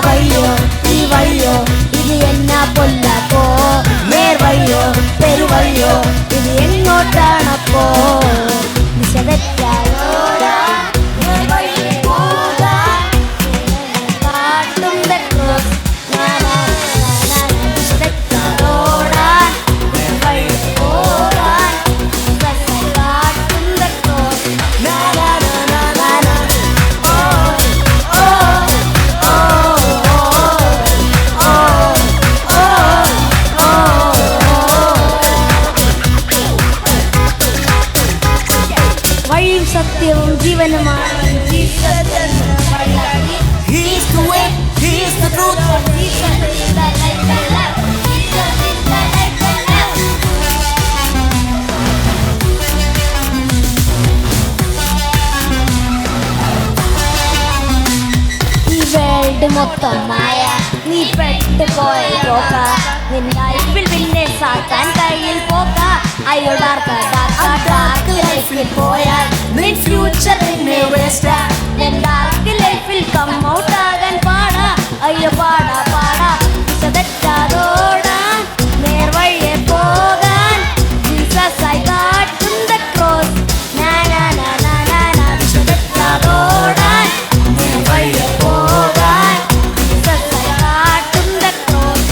വഴിയോ ഈ വഴിയോ ഇത് എന്നാ പൊല്ലപ്പോ, നേർവഴിയോ പെരുവഴിയോ ഇത് എങ്ങോട്ടാണപ്പോ. ദിശ തെറ്റായോടാ നേർവഴിയെ പോകാൻ കാട്ടും the cross. ദിശ തെറ്റായോടാൻ നേർവഴിയെ പോകാൻ കാട്ടും the cross. വഴിയും സത്യവും ജീവനുമാണ് ജീസസ് എന്ന വഴി. He is the way, He is the truth. Jesus is the light and love. Jesus is the light and love. ഈ വേൾഡ് മൊത്തം മായ, നീ പെട്ടുപോയ പോക. നിൻ ലൈഫിൽ പിന്നെ സാത്താൻ കയ്യിൽ പോക. അയ്യോ ഡാർക്ക് ലൈഫിൽ പോയാൽ നിൻ ഫ്യൂച്ചർ നിന്നെ വേസ്റ്റാ. നിൻ ഡാർക്ക് ലൈഫിൽ കം ഔട്ട് ആകാൻ പാടാ. അയ്യോ പാടാ പാടാ. ദിശ തെറ്റാതോടാൻ നേർവഴിയെ പോകാൻ ജീസസ് ആയി കാട്ടും the cross. ദിശ തെറ്റാതോടാൻ നേർവഴിയെ പോകാൻ ജീസസ് ആയി കാട്ടും the cross.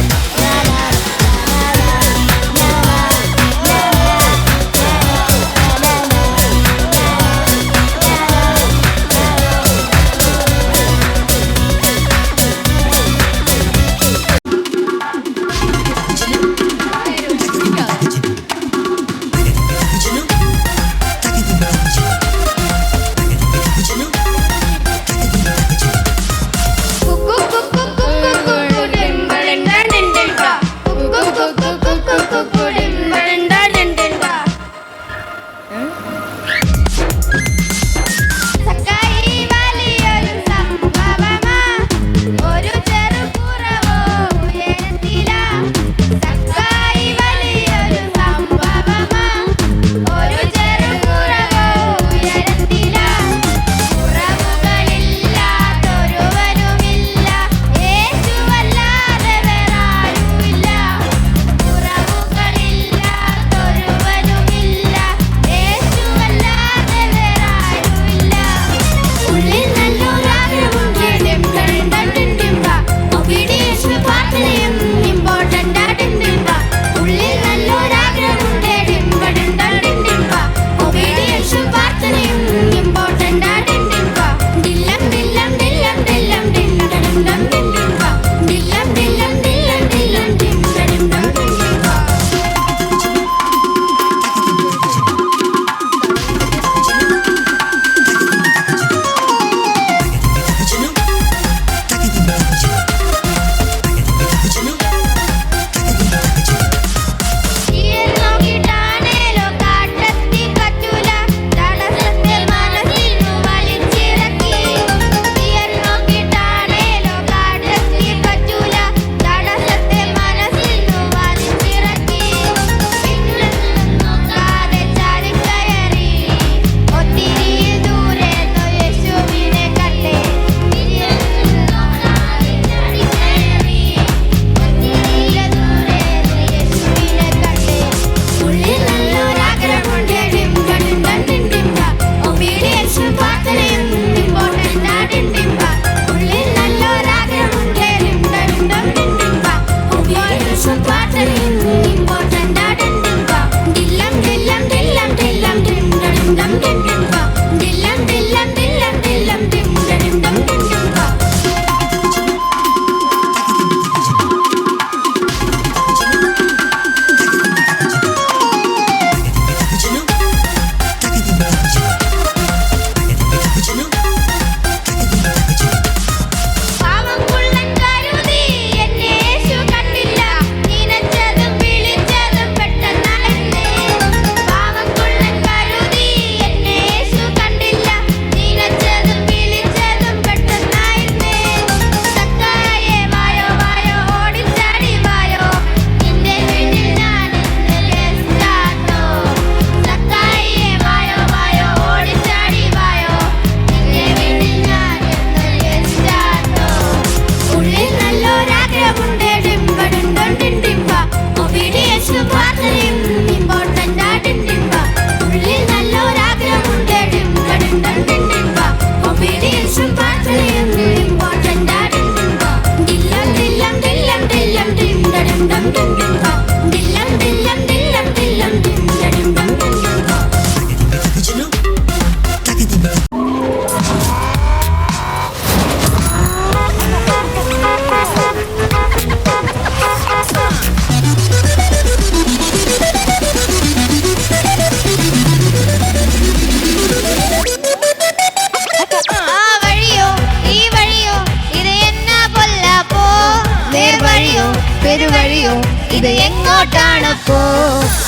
വഴിയോ ഇത് എങ്ങോട്ടാണപ്പോ?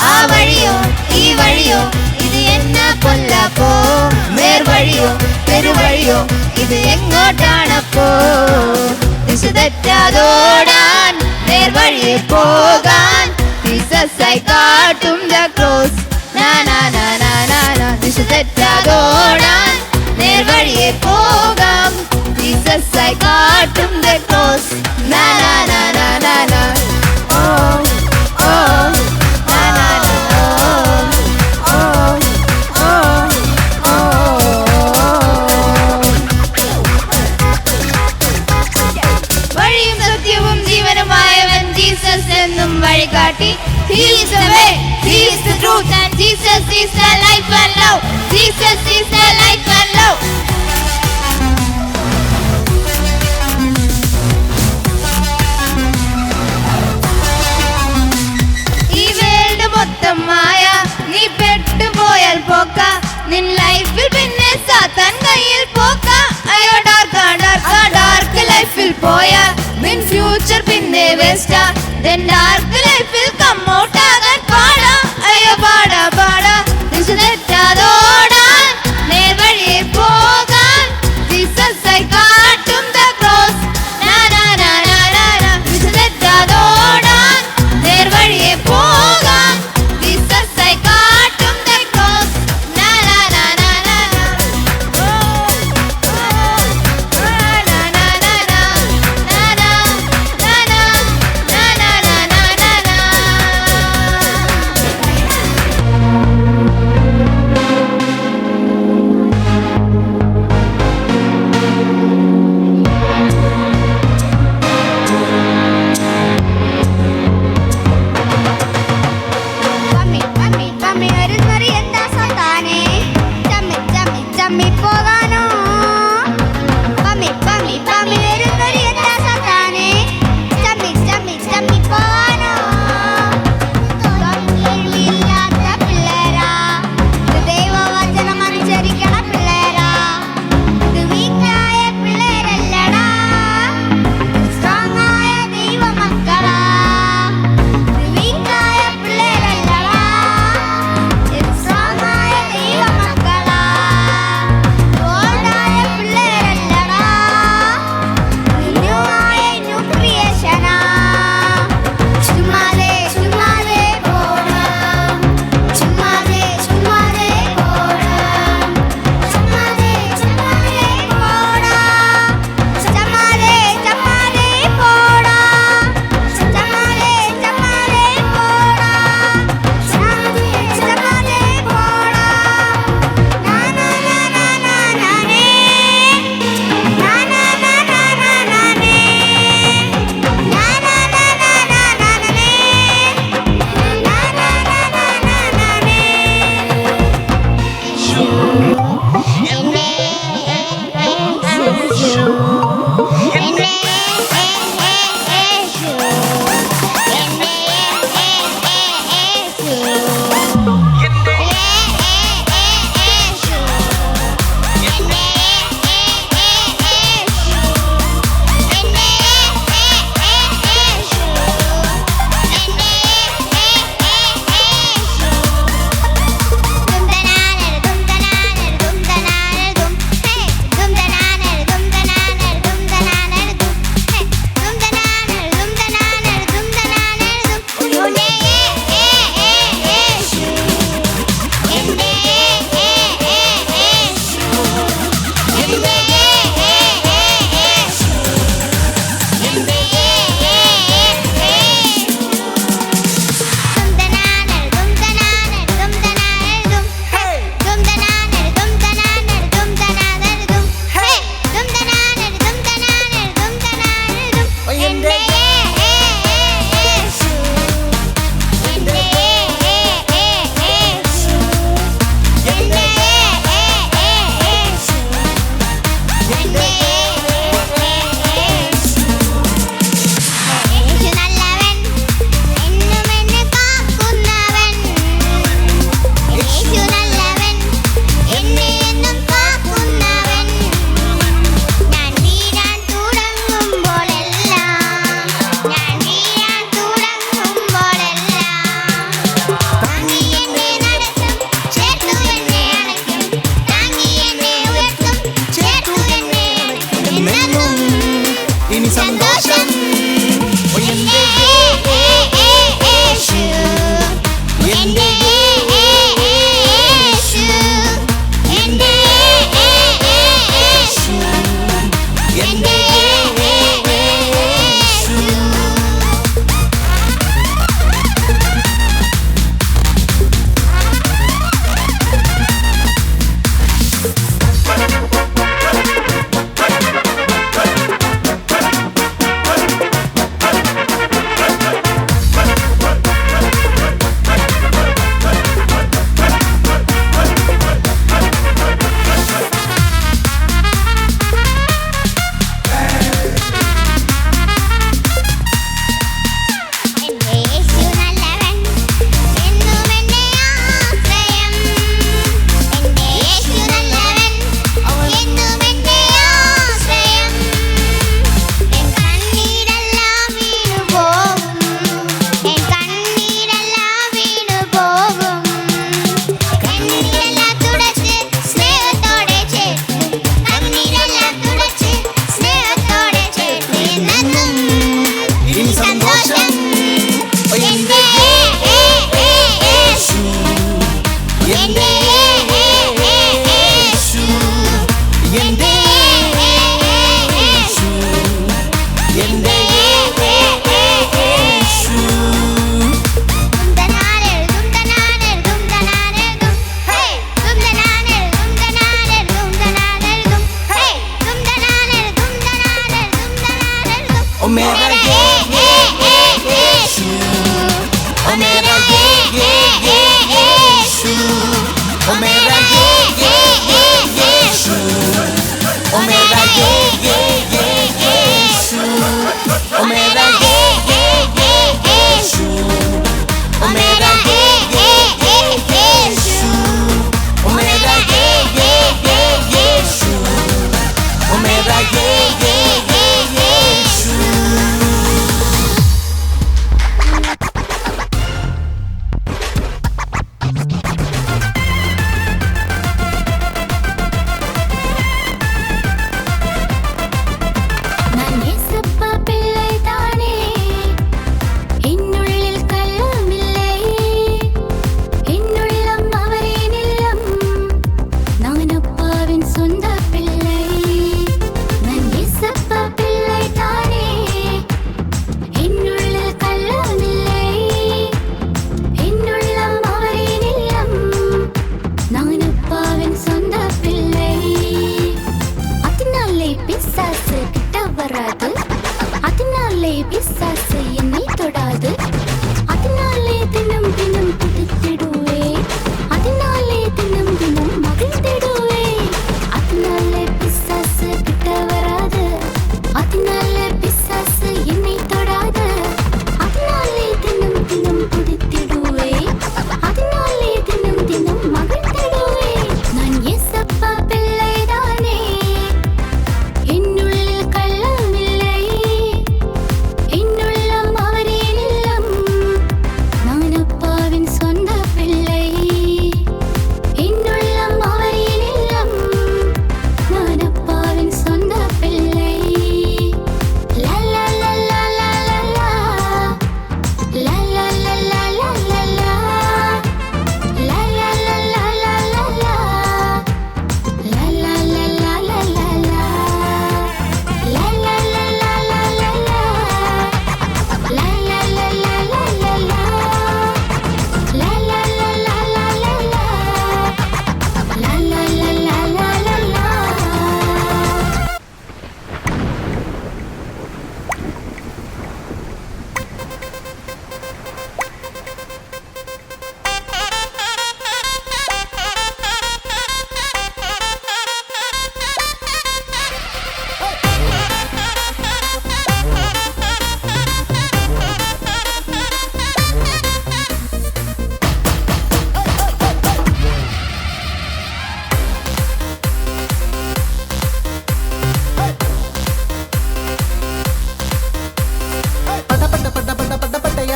ആ വഴിയോ ഈ വഴിയോ ഇത് എന്നാ പൊല്ലപ്പോ? നേർവഴിയോ പെരുവഴിയോ ഇത് എങ്ങോട്ടാണപ്പോ? ദിശ തെറ്റാതോടാൻ നേർവഴിയെ പോകാൻ ജീസസായി കാട്ടും ദ ക്രോസ്. ദിശ തെറ്റാതോടാൻ നേർവഴിയെ പോകാം ജീസസായി കാട്ടും ദ ക്രോസ്. ഓ ഓ വഴിയും സത്യവും ജീവനുമായവൻ ജീസസ് എന്നും വഴികാട്ടി. He is the way, He is the truth, and Jesus is the life and love. Jesus is the life and love. ഈ വേൾഡ് മൊത്തം മായ, നീ പെട്ടുപോയാൽ പോക്ക. നിൻ ലൈഫിൽ പിന്നെ സാത്താൻ കയ്യിൽ പോക്ക. അയ്യോ ഡാർക്ക് ലൈഫിൽ പോയാ നിൻ ഫ്യൂച്ചർ പിന്നെ വേസ്റ്റാ. ദെൻ ഡാർക്ക് ലൈഫിൽ കമ്മൗട്ട് ആകാൻ പാടാ. അയ്യോ പാടാ ദിശ തെറ്റാതോടാൻ നേർവഴിയെ പോകാൻ ജീസസായി കാട്ടും ദ ക്രോസ്. ദിശ തെറ്റാതോടാൻ നേർവഴിയെ പോകാൻ ജീസസായി കാട്ടും ദ ക്രോസ്.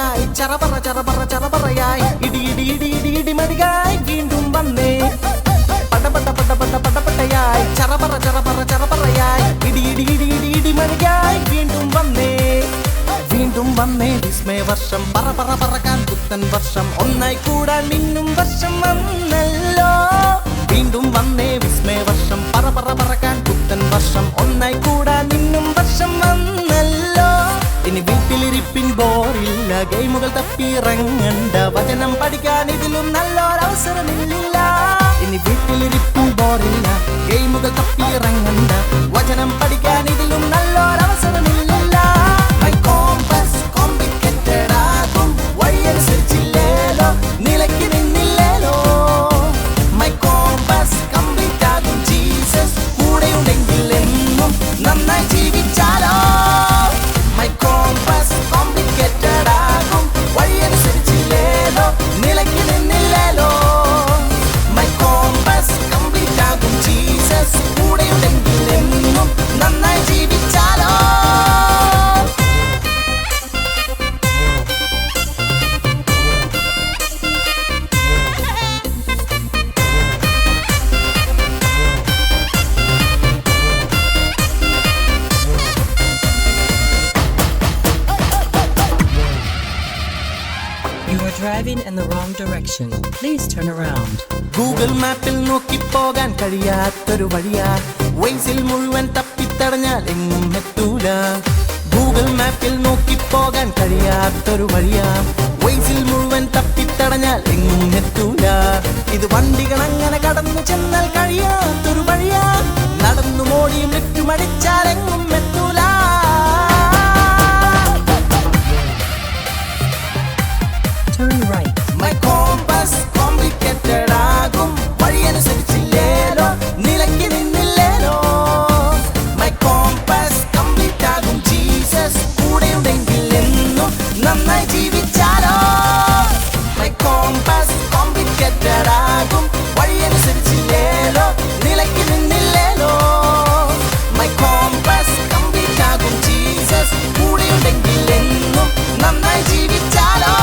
ചറപറയായി ചറപറയായി ഇടി ഇടി ഇടി ഇടി ഇടിമടിയായി വീണ്ടും വന്നേ പടപടയായി ചറപറയായി ഇടി ഇടി ഇടി ഇടി ഇടിമടിയായി വീണ്ടും വന്നേ വിസ്മയവർഷം പറക്കാൻ പുത്തൻ വർഷം ഒന്നായി കൂടാൻ മിന്നും വർഷം വന്നല്ലോ വീണ്ടും വന്നേ വിസ്മയവർഷം പറക്കാൻ പുത്തൻ വർഷം ഒന്നായി കൂടാൻ മിന്നും വർഷം വന്നല്ലോ ഇനി വീട്ടിലിരിപ്പിൻ ബോറില്ല ഗെയിമുകൾ തപ്പിയിറങ്ങണ്ട വചനം പഠിക്കാൻ ഇതിലും നല്ലൊരവസരമില്ല ഇനി വീട്ടിലിരിപ്പിൻ ബോറില്ല ഗെയിമുകൾ തപ്പിയിറങ്ങണ്ട വചനം പഠിക്കാൻ ഇതിലും നല്ലൊരവസരമില്ല My compass complicated ആകും വഴിയനുസരിച്ചില്ലേലോ നിലയ്ക്ക് നിന്നില്ലേലോ My compass complete ആകും ജീസസ് കൂടെയുണ്ടെങ്കിൽ എന്നും നന്നായി ജീവിച്ചാലോ My compass complicated ആകും വഴിയനുസരിച്ചില്ലേലോ നിലയ്ക്ക് നിന്നില്ലേലോ My compass complete ആകും ജീസസ് കൂടെയുണ്ടെങ്കിൽ എന്നും നന്നായി ജീവിച്ചാലോ You are driving in the wrong direction. Please turn around. Google മാപ്പിൽ നോക്കിപ്പോകാൻ കഴിയാത്തൊരു വഴിയാ വൈസിൽ മുഴുവൻ തപ്പിത്തടഞ്ഞാൽ എങ്ങും എത്തൂല ഗൂഗിൾ മാപ്പിൽ നോക്കിപ്പോകാൻ കഴിയാത്തൊരു വഴിയാ വൈസിൽ മുഴുവൻ തപ്പിത്തടഞ്ഞാൽ എങ്ങും എത്തൂല ഇത് വണ്ടികൾ അങ്ങനെ കടന്നു ചെന്നാൽ കഴിയാത്തൊരു വഴിയാ നടന്നു മോടിയും നെറ്റുമടിച്ചാൽ എങ്ങും എത്തൂല Turn right. My compass complicated ആകും വഴിയനുസരിച്ചില്ലേലോ നിലയ്ക്ക് നിന്നില്ലേലോ My compass complete ആകും ജീസസ് കൂടെയുണ്ടെങ്കിൽ എന്നും നന്നായി ജീവിച്ചാലോ My compass complicated ആകും വഴിയനുസരിച്ചില്ലേലോ നിലയ്ക്ക് നിന്നില്ലേലോ My compass complete ആകും ജീസസ് കൂടെയുണ്ടെങ്കിൽ എന്നും നന്നായി ജീവിച്ചാലോ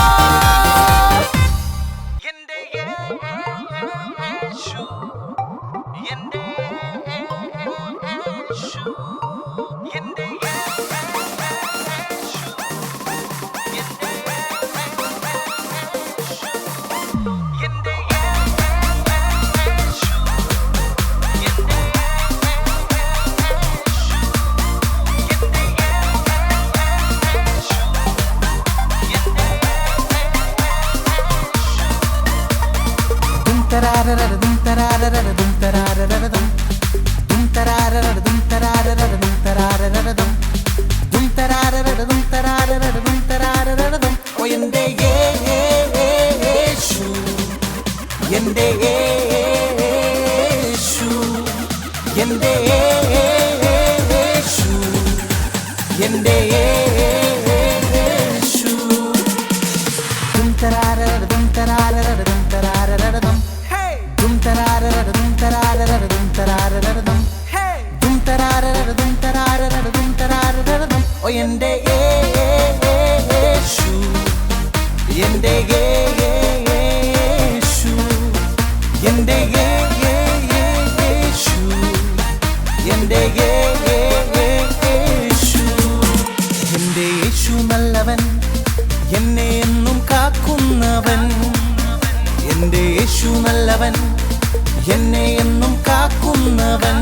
എന്നെ എന്നും കാക്കുന്നവൻ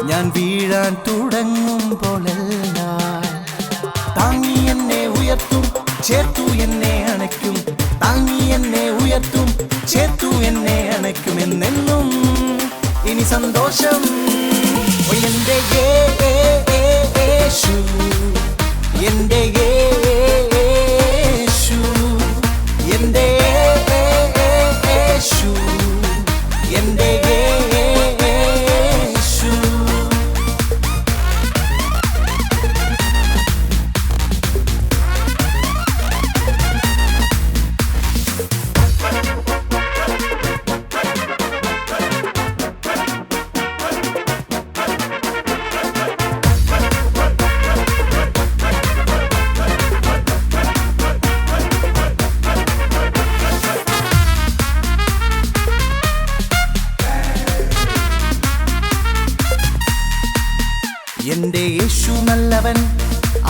ഞാൻ വീഴാൻ തുടങ്ങുമ്പോഴെല്ലാം താങ്ങി എന്നെ ഉയർത്തും ചേർത്തു എന്നെ അണയ്ക്കും താങ്ങി എന്നെ ഉയർത്തും ചേർത്തു എന്നെ അണയ്ക്കും എന്നെന്നും ഇനി സന്തോഷം എന്റെ യേശു എന്റെ യേശു എന്റെ യേശു എന്റെ യേശു എൻ്റെ യേശു നല്ലവൻ,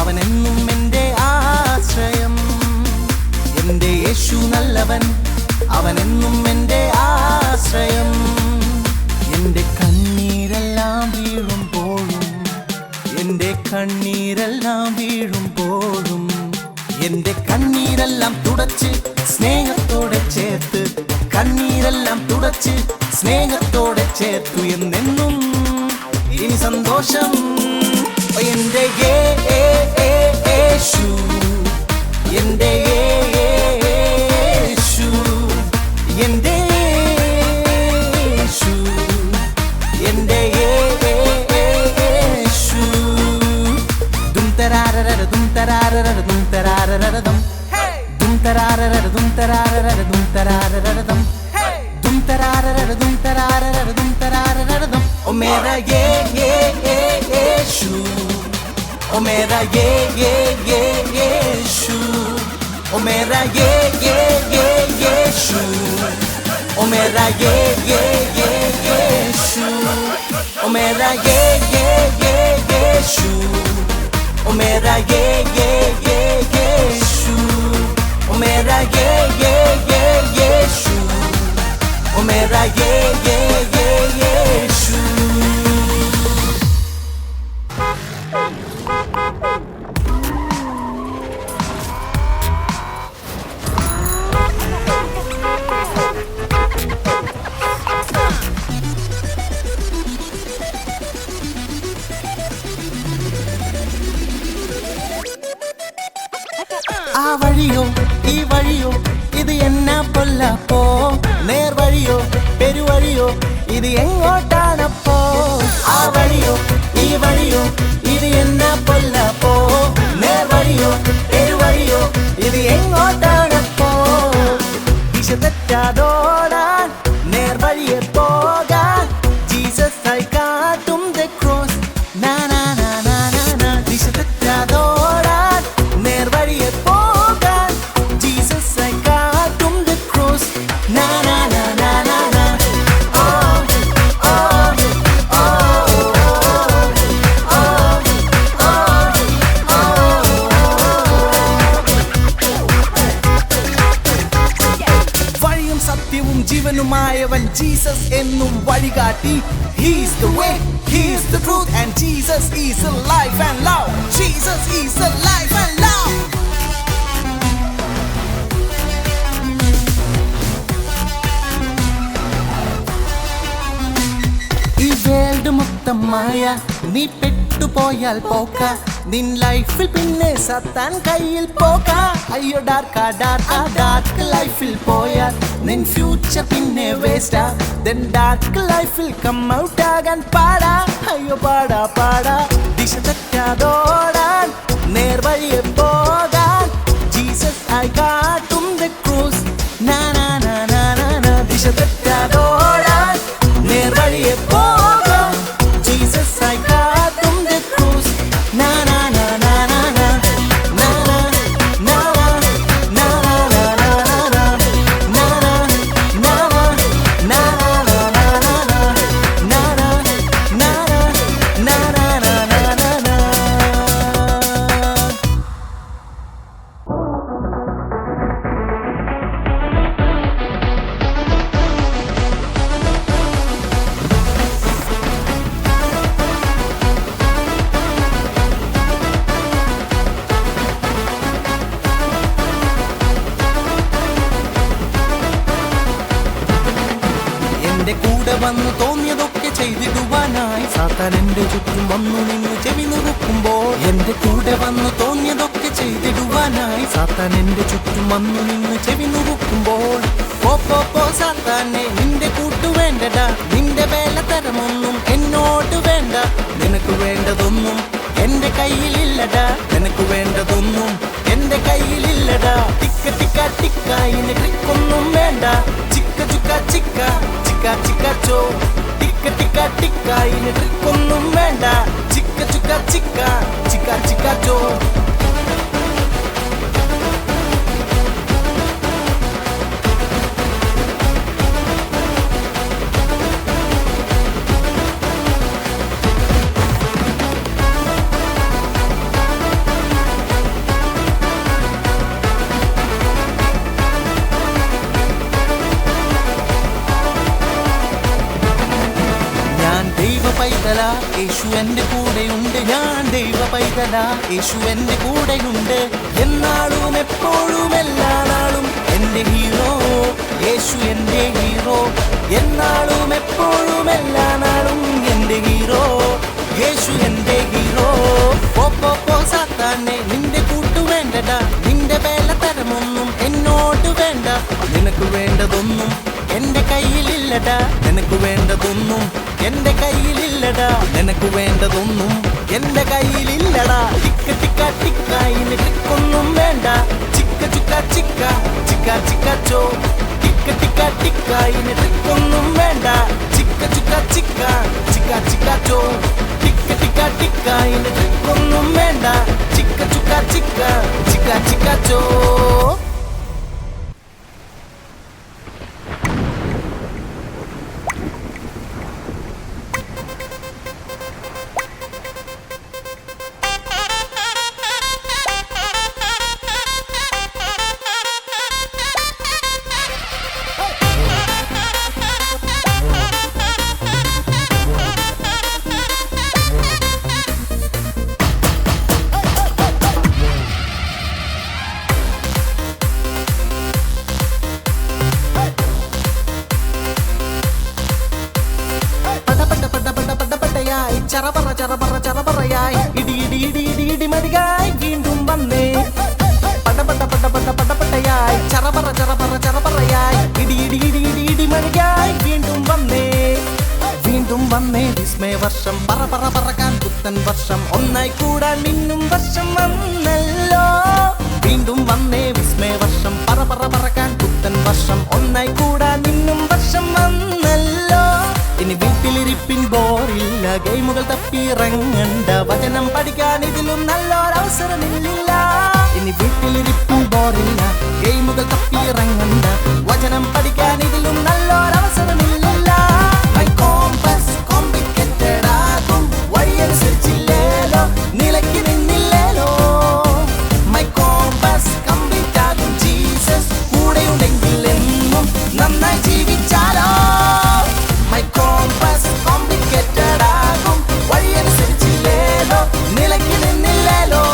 അവനെന്നും എൻ്റെ ആശ്രയം. എൻ്റെ യേശു നല്ലവൻ, അവനെന്നും എൻ്റെ ആശ്രയം. എൻ്റെ കണ്ണീരെല്ലാം വീഴുമ്പോഴും, എൻ്റെ കണ്ണീരെല്ലാം വീഴുമ്പോഴും, എൻ്റെ കണ്ണീരെല്ലാം തുടച്ച് സ്നേഹത്തോടെ ചേർത്ത്, കണ്ണീരെല്ലാം തുടച്ച് സ്നേഹത്തോടെ ചേർത്തു എന്നെന്നും ഇനി സന്തോഷം. എൻ്റെ യേശു, എൻ്റെ യേശു, എൻ്റെ യേശു, എൻ്റെ യേശു. ദും തരാരര ദും തരാരര ദും തരാരര ദും ദും തരാരര ദും തരാരര ദും തരാരര ദും ദും തരാരര ദും തരാരര ദും തരാരര ദും. ഓ മേരാ യേശു, ഓ മേരാ യേശു, ഓ മേരാ യേശു, ഓ മേരാ യേശു, ഓ മേരാ യേശു, ഓ മേരാ യേശു, ഓ മേരാ യേശു, ഓ മേരാ യേശു. ആ വഴിയോ ഈ വഴിയോ ഇത് എന്നാ പൊല്ലപ്പോ, നേർവഴിയോ പെരുവഴിയോ ഇത് എങ്ങോട്ടാണപ്പോ. ആ വഴിയോ ഈ വഴിയോ ഇത് എന്നാ പൊല്ലപ്പോ, നേർവഴിയോ പെരുവഴിയോ ഇത് എങ്ങോട്ടാണപ്പോ. ദിശ തെറ്റാതോടാൻ നേർവഴിയെ പോകാൻ ജീസസ് ആയി കാട്ടും the cross. നാ നാ നാ നാ നാ നാ. ദിശ തെറ്റാതോടാൻ നേർവഴിയെ പോകാൻ ജീസസ് ആയി കാട്ടും the cross. നാ നാ നാ നാ നാ നാ. ഓ ഓ ഓ വഴിയും സത്യവും ജീവനുമായവൻ ജീസസ് എന്നും വഴികാട്ടി. He is the way, He is the truth, and Jesus is the life and love. Jesus is the life and love. ഈ വേൾഡ് മൊത്തം മായ, നീ പെട്ടുപോയാൽ പോക്ക, നിൻ ലൈഫിൽ പിന്നെ സത്താൻ കയ്യിൽ പോക. അയ്യോ ഡാർക്കാ ഡാർക്കാ ഡാർക്ക് ലൈഫിൽ പോയാൽ നിൻ ഫ്യൂച്ചർ പിന്നെ വേസ്റ്റാ. ദെൻ ഡാർക്ക് ലൈഫിൽ കം ഔട്ട് ആകാൻ പാടാ. അയ്യോ പാടാ പാടാ. ദിശ തെറ്റാതോടാൻ നേർവഴിയെ പോകാൻ ജീസസ് ആയി കാട്ടും the cross. നാ നാ നാ നാ നാ നാ. ദിശ തെറ്റാതോടാൻ നേർവഴിയെ പോകാൻ ജീസസ് ആയി കാട്ടും the cross. നാ നാ നാ നാ നാ നാ. നാ നാ നാ നാ നാ നാ നാ നാ. നാ നാ നാ നാ നാ നാ നാ നാ. നാ നാ നാ നാ നാ നാ നാ നാ. എന്റെ കൂടെ വന്നു തോന്നിയതൊക്കെ ചെയ്തിടുവാനായി സാത്താൻ എന്റെ ചുറ്റും വന്നു നിന്ന് ചെവി നുറുക്കുമ്പോൾ. എന്റെ കൂടെ വന്നു തോന്നിയതൊക്കെ ചെയ്തിടുവാനായി സാത്താൻ എന്റെ ചുറ്റും വന്നു നിന്ന് ചെവി നുറുക്കുമ്പോൾ. പോ സാത്താനെ, നിന്റെ കൂട്ടു വേണ്ടടാ, നിന്റെ വേലത്തരമൊന്നും എന്നോട് വേണ്ട. നിനക്ക് വേണ്ടതൊന്നും എന്റെ കയ്യിലില്ലടാ, നിനക്ക് വേണ്ടതൊന്നും എന്റെ കയ്യിലില്ലടാ. ടിക്ക ടിക്ക ടിക്ക ഇനി ട്രിക്കൊന്നും വേണ്ട. ചിക്ക ചുക്ക ചിക്ക ചിക്ക ചിക്ക ചോ. ടിക്ക ടിക്ക ടിക്ക ഇനി ട്രിക്കൊന്നും വേണ്ട. ചിക്ക ചുക്ക ചിക്ക ചിക്ക ചിക്ക ചോ. യേശു എന്റെ കൂടെയുണ്ട്, ഞാൻ ദൈവ പൈതല. യേശു എന്റെ കൂടെയുണ്ട് എന്നാളും എപ്പോഴും എല്ലാ നാളും. എന്റെ ഹീറോ യേശു, എന്റെ ഹീറോ എന്നാളും എപ്പോഴും എല്ലാ നാളും. എന്റെ ഹീറോ യേശു, എന്റെ ഹീറോ. പോ സാത്താനെ, നിന്റെ കൂട്ടു വേണ്ടടാ. നിന്റെ വേലത്തരമൊന്നും എന്നോട് വേണ്ട. നിനക്ക് വേണ്ടതൊന്നും എന്റെ കയ്യിലില്ലടാ. നിനക്ക് വേണ്ടതൊന്നും എന്റെ കയ്യിലില്ലടാ. നിനക്ക് വേണ്ടതൊന്നും എന്റെ കയ്യിലില്ലടാ. ടിക്ക ടിക്ക ടിക്ക, ഇനി ടിക്കൊന്നും വേണ്ട. ചിക്ക ചുക്ക ചിക്ക ചിക്ക ചിക്ക ചോ. ടിക്ക ടിക്ക ടിക്ക, ഇനി ടിക്കൊന്നും വേണ്ട. ചിക്ക ചുക്ക ചിക്ക ചിക്ക ചിക്ക ചോ. ടിക്ക ടിക്ക ടിക്ക, ഇനി ടിക്കൊന്നും വേണ്ട. ചിക്ക ചുക്ക ചിക്ക ചിക്ക ചിക്ക ചോ. ചറപറ ചറപറ ചറപറയായി ഇടി ഇടി ഇടി ഇടി ഇടി മടിയായി വീണ്ടും വന്നേ. പടപട പടപട പടപടയായി ചറപറ ചറപറ ചറപറയായി ഇടി ഇടി ഇടി ഇടി ഇടി മടിയായി വീണ്ടും വന്നേ. വീണ്ടും വന്നേ വിസ്മയ വർഷം, പറ പറ പറക്കാൻ പുത്തൻ വർഷം. ഒന്നായി കൂടാൻ മിന്നും വർഷം വന്നല്ലോ. വീണ്ടും വന്നേ വിസ്മയ വർഷം, പറ പറ പറക്കാൻ പുത്തൻ വർഷം. ഒന്നായി കൂടാൻ മിന്നും വർഷം വന്നല്ലോ. ഇനി വീട്ടിലിരിപ്പിൻ ബോറില്ല, ഗെയിമുകൾ തപ്പിയിറങ്ങണ്ട. വചനം പഠിക്കാൻ ഇതിലും നല്ലൊരവസരമില്ല. ഇനി വീട്ടിലിരിപ്പിൻ ബോറില്ല, ഗെയിമുകൾ തപ്പിയിറങ്ങണ്ട. വചനം പഠിക്കാൻ ഇതിലും നല്ലൊരവസരമില്ല. My compass complicated ആകും, വഴിയനുസരിച്ചില്ലേലോ, നിലയ്ക്ക് നിന്നില്ലേലോ. My compass complete ആകും, ജീസസ് കൂടെയുണ്ടെങ്കിൽ എന്നും നന്നായി ജീവിച്ചാലോ. My compass complicated ആകും, വഴിയനുസരിച്ചില്ലേലോ, നിലയ്ക്ക് നിന്നില്ലേലോ.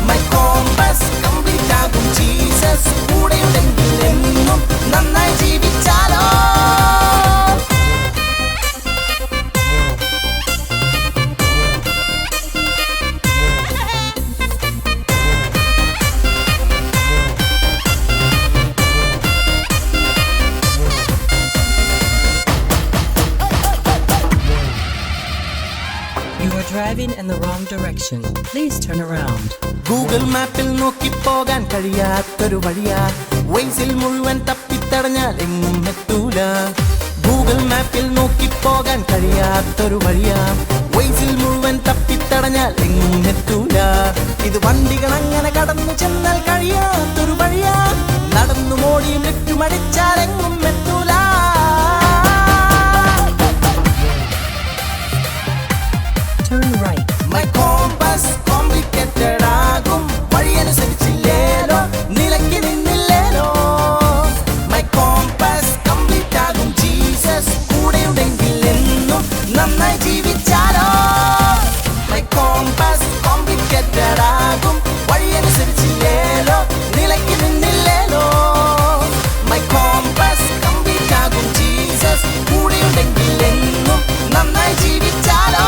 My compass complete ആകും, ജീസസ് കൂടെയുണ്ടെങ്കിൽ എന്നും നന്നായി ജീവിച്ചാലോ. You are driving in the wrong direction. Please turn around. Google മാപ്പിൽ നോക്കിപ്പോകാൻ കഴിയാത്തൊരു വഴിയാ. വൈസിൽ മുഴുവൻ തപ്പിത്തടഞ്ഞാൽ എങ്ങും എത്തൂല. ഗൂഗിൾ മാപ്പിൽ നോക്കിപ്പോകാൻ കഴിയാത്തൊരു വഴിയാ. വൈസിൽ മുഴുവൻ തപ്പിത്തടഞ്ഞാൽ എങ്ങും എത്തൂല. ഇത് വണ്ടികൾ അങ്ങനെ കടന്നു ചെന്നാൽ കഴിയാത്തൊരു വഴിയാ. നടന്നു മോടിയും നെറ്റുമടിച്ചാൽ എങ്ങും എത്തൂല. Turn right. My compass complicated ആകും, വഴിയനുസരിച്ചില്ലേലോ, നിലയ്ക്ക് നിന്നില്ലേലോ. My compass complete ആകും, ജീസസ് കൂടെയുണ്ടെങ്കിൽ എന്നും നന്നായി ജീവിച്ചാലോ. My compass complicated ആകും, വഴിയനുസരിച്ചില്ലേലോ, നിലയ്ക്ക് നിന്നില്ലേലോ. My compass complete ആകും, ജീസസ് കൂടെയുണ്ടെങ്കിൽ എന്നും നന്നായി ജീവിച്ചാലോ.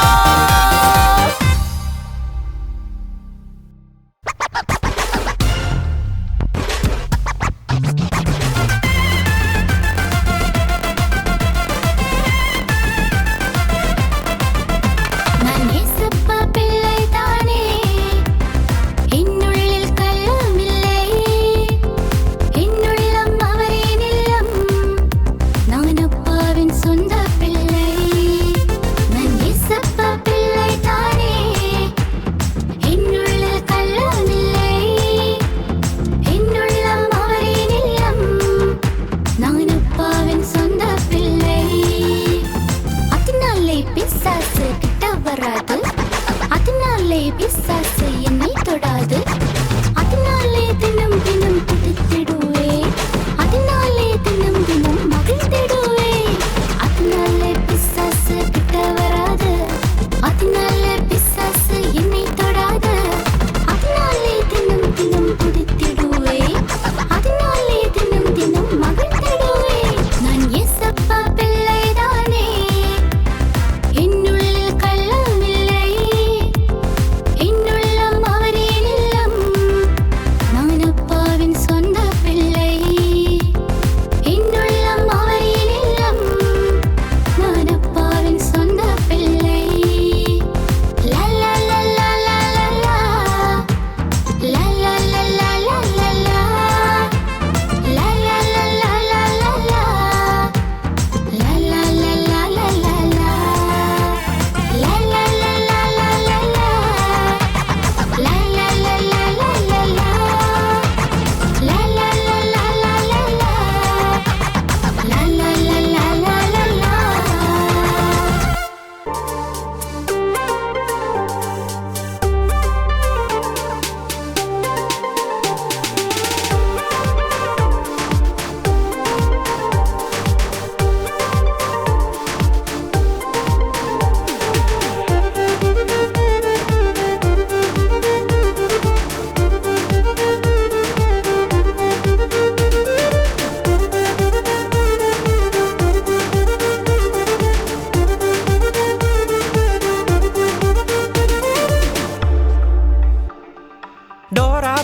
பிசாசு என்னை தொடாது. அதனாலே தினம் தினம் துடித்திடுவே, அதனாலே தினம் தினம் மகிழ்ந்திடுவே. அதனாலே பிசாசு கிட்ட வராது,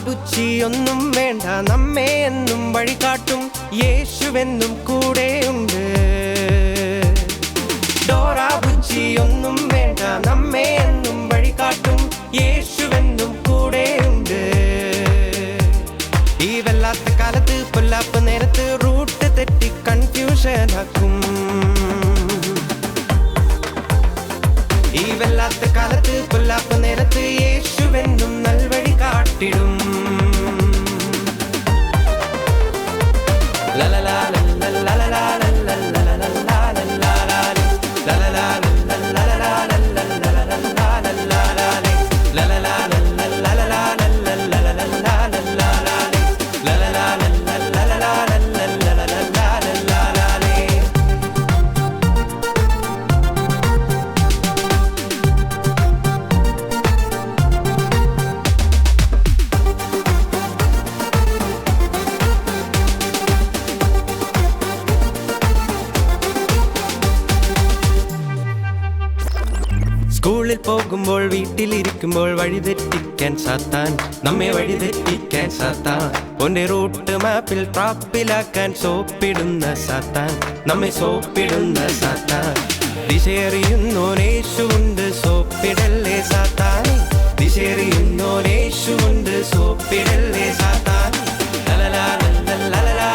ബുച്ചി ഒന്നും വേണ്ട, നമ്മെ എന്നും വഴികാട്ടും യേശുവെന്നും കൂടെയുണ്ട്. ഡോറ ബുച്ചി ഒന്നും വേണ്ട, നമ്മെ എന്നും വഴികാട്ടും യേശുവെന്നും കൂടെയുണ്ട്. ഈ വല്ലാത്ത കാലത്ത് പൊല്ലാപ്പ് നേരത്ത് റൂട്ട് തെറ്റി കൺഫ്യൂഷൻ ആക്കും. ഈ വല്ലാത്ത കാലത്ത് പൊല്ലാപ്പ് നേരത്ത് യേശുവെന്നും നൽവഴി കാട്ടിടും. ലലലാ ലലലാ ലലലാ സ്കൂളിൽ പോകുമ്പോൾ വീട്ടിലിരിക്കുമ്പോൾ വഴിതെറ്റിക്കാൻ സാത്താൻ, നമ്മെ വഴിതെറ്റിക്കാൻ സാത്താൻ. ഒന്റെ റൂട്ട് മാപ്പിൽ ട്രാപ്പിലാക്കാൻ സോപ്പിടുന്ന സാത്താൻ, നമ്മെ സോപ്പിടുന്ന സാത്താൻ. ദിശയറിയുന്നോനേശുണ്ട്, സോപ്പിടല്ലേ സാത്താൻ. ദിശയറിയുന്നോനേശുണ്ട്, സോപ്പിടല്ലേ സാത്താൻ. ലലലാ ലലലാ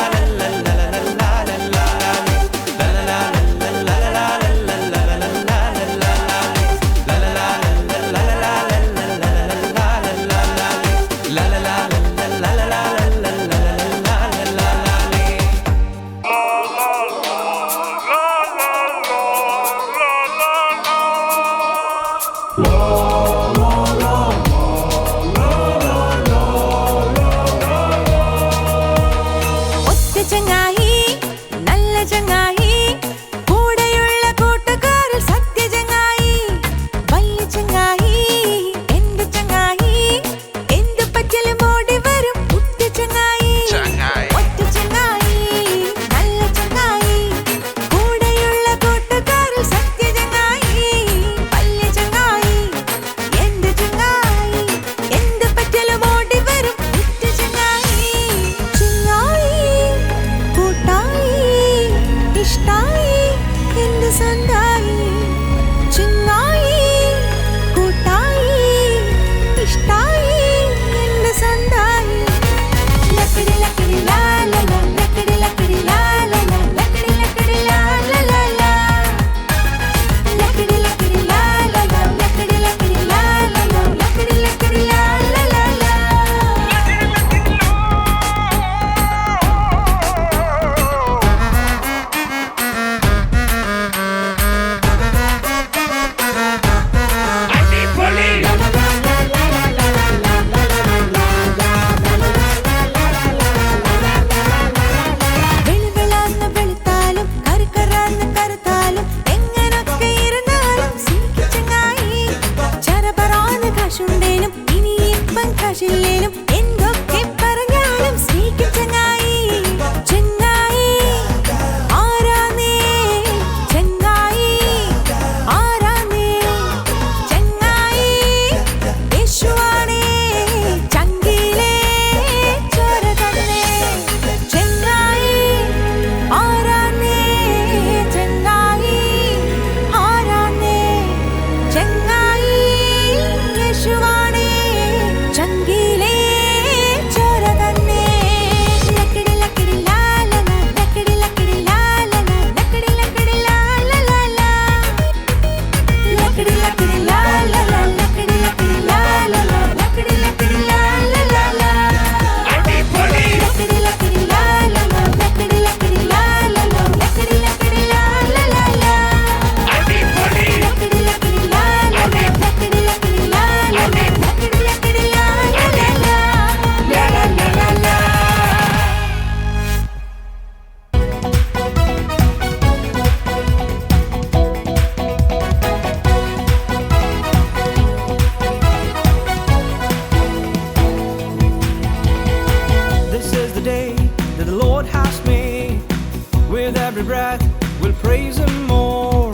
every breath will praise Him more.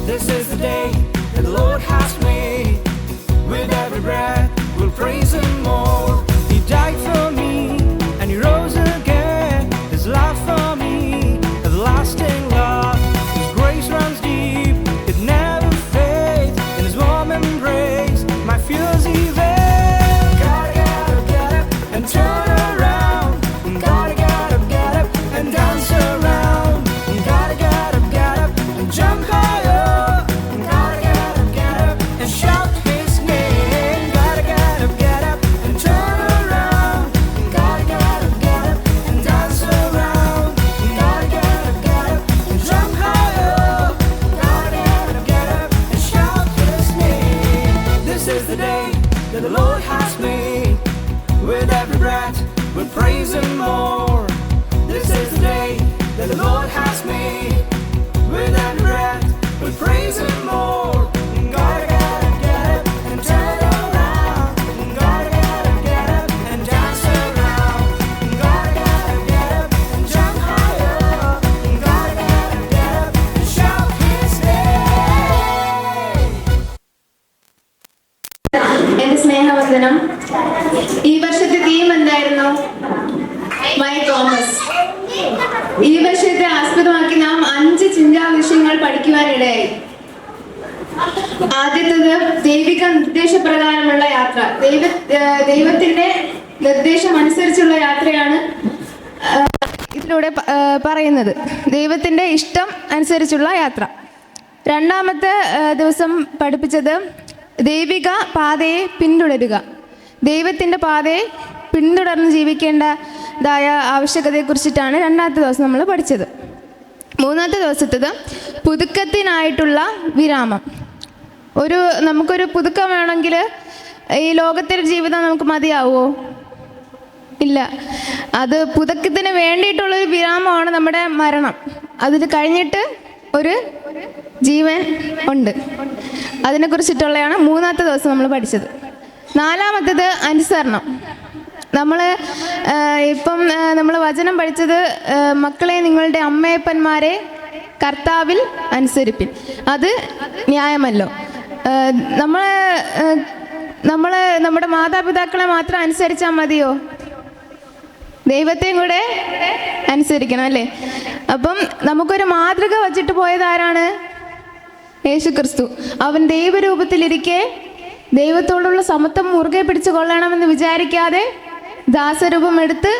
This is the day that the Lord has made. With every breath we'll praise Him more. He died Lord has made. With every breath, we'll praise Him more. This is the day that the Lord has made. With every breath, we'll praise Him more. Gotta get up and turn around. Gotta get up and dance around. Gotta get up and jump higher. Gotta get up and shout His name. എന്റെ സ്നേഹവന്ദനം. ഈ വർഷത്തെ theme എന്തായിരുന്നു? My Thomas. ഈ വർഷത്തെ ആസ്പദമാക്കി നാം 5 ചിന്താ വിഷയങ്ങൾ പഠിക്കുവാനിടയായി. ആദ്യത്തേത് ദൈവിക നിർദ്ദേശപ്രകാരമുള്ള യാത്ര. ദൈവത്തിന്റെ നിർദ്ദേശം അനുസരിച്ചുള്ള യാത്രയാണ് ഇതിലൂടെ പറയുന്നത്. ദൈവത്തിന്റെ ഇഷ്ടം അനുസരിച്ചുള്ള യാത്ര. രണ്ടാമത്തെ ദിവസം പഠിപ്പിച്ചത് ദൈവിക പാതയെ പിന്തുടരുക. ദൈവത്തിൻ്റെ പാതയെ പിന്തുടർന്ന് ജീവിക്കേണ്ടതായ ആവശ്യകതയെക്കുറിച്ചിട്ടാണ് രണ്ടാമത്തെ ദിവസം നമ്മൾ പഠിച്ചത്. മൂന്നാമത്തെ ദിവസത്തേത് പുതുക്കത്തിനായിട്ടുള്ള വിരാമം. നമുക്കൊരു പുതുക്കം വേണമെങ്കിൽ ഈ ലോകത്തിലെ ജീവിതം നമുക്ക് മതിയാവുമോ? ഇല്ല. അത് പുതുക്കത്തിന് വേണ്ടിയിട്ടുള്ളൊരു വിരാമമാണ് നമ്മുടെ മരണം. അതിന് കഴിഞ്ഞിട്ട് ഒരു ജീവൻ ഉണ്ട്. അതിനെക്കുറിച്ചിട്ടുള്ളതാണ് മൂന്നാമത്തെ ദിവസം നമ്മൾ പഠിച്ചത്. നാലാമത്തേത് അനുസരണം. നമ്മൾ വചനം പഠിച്ചത് മക്കളെ നിങ്ങളുടെ അമ്മയപ്പന്മാരെ കർത്താവിൽ അനുസരിപ്പിൻ. അത് ന്യായമല്ലോ. നമ്മുടെ മാതാപിതാക്കളെ മാത്രം അനുസരിച്ചാൽ മതിയോ? ദൈവത്തെയും കൂടെ അനുസരിക്കണം അല്ലേ? അപ്പം നമുക്കൊരു മാതൃക വച്ചിട്ട് പോയത് ആരാണ്? യേശു ക്രിസ്തു. അവൻ ദൈവരൂപത്തിലിരിക്കെ ദൈവത്തോടുള്ള സമത്വം മുറുകെ പിടിച്ചു കൊള്ളണമെന്ന് വിചാരിക്കാതെ ദാസരൂപം എടുത്ത്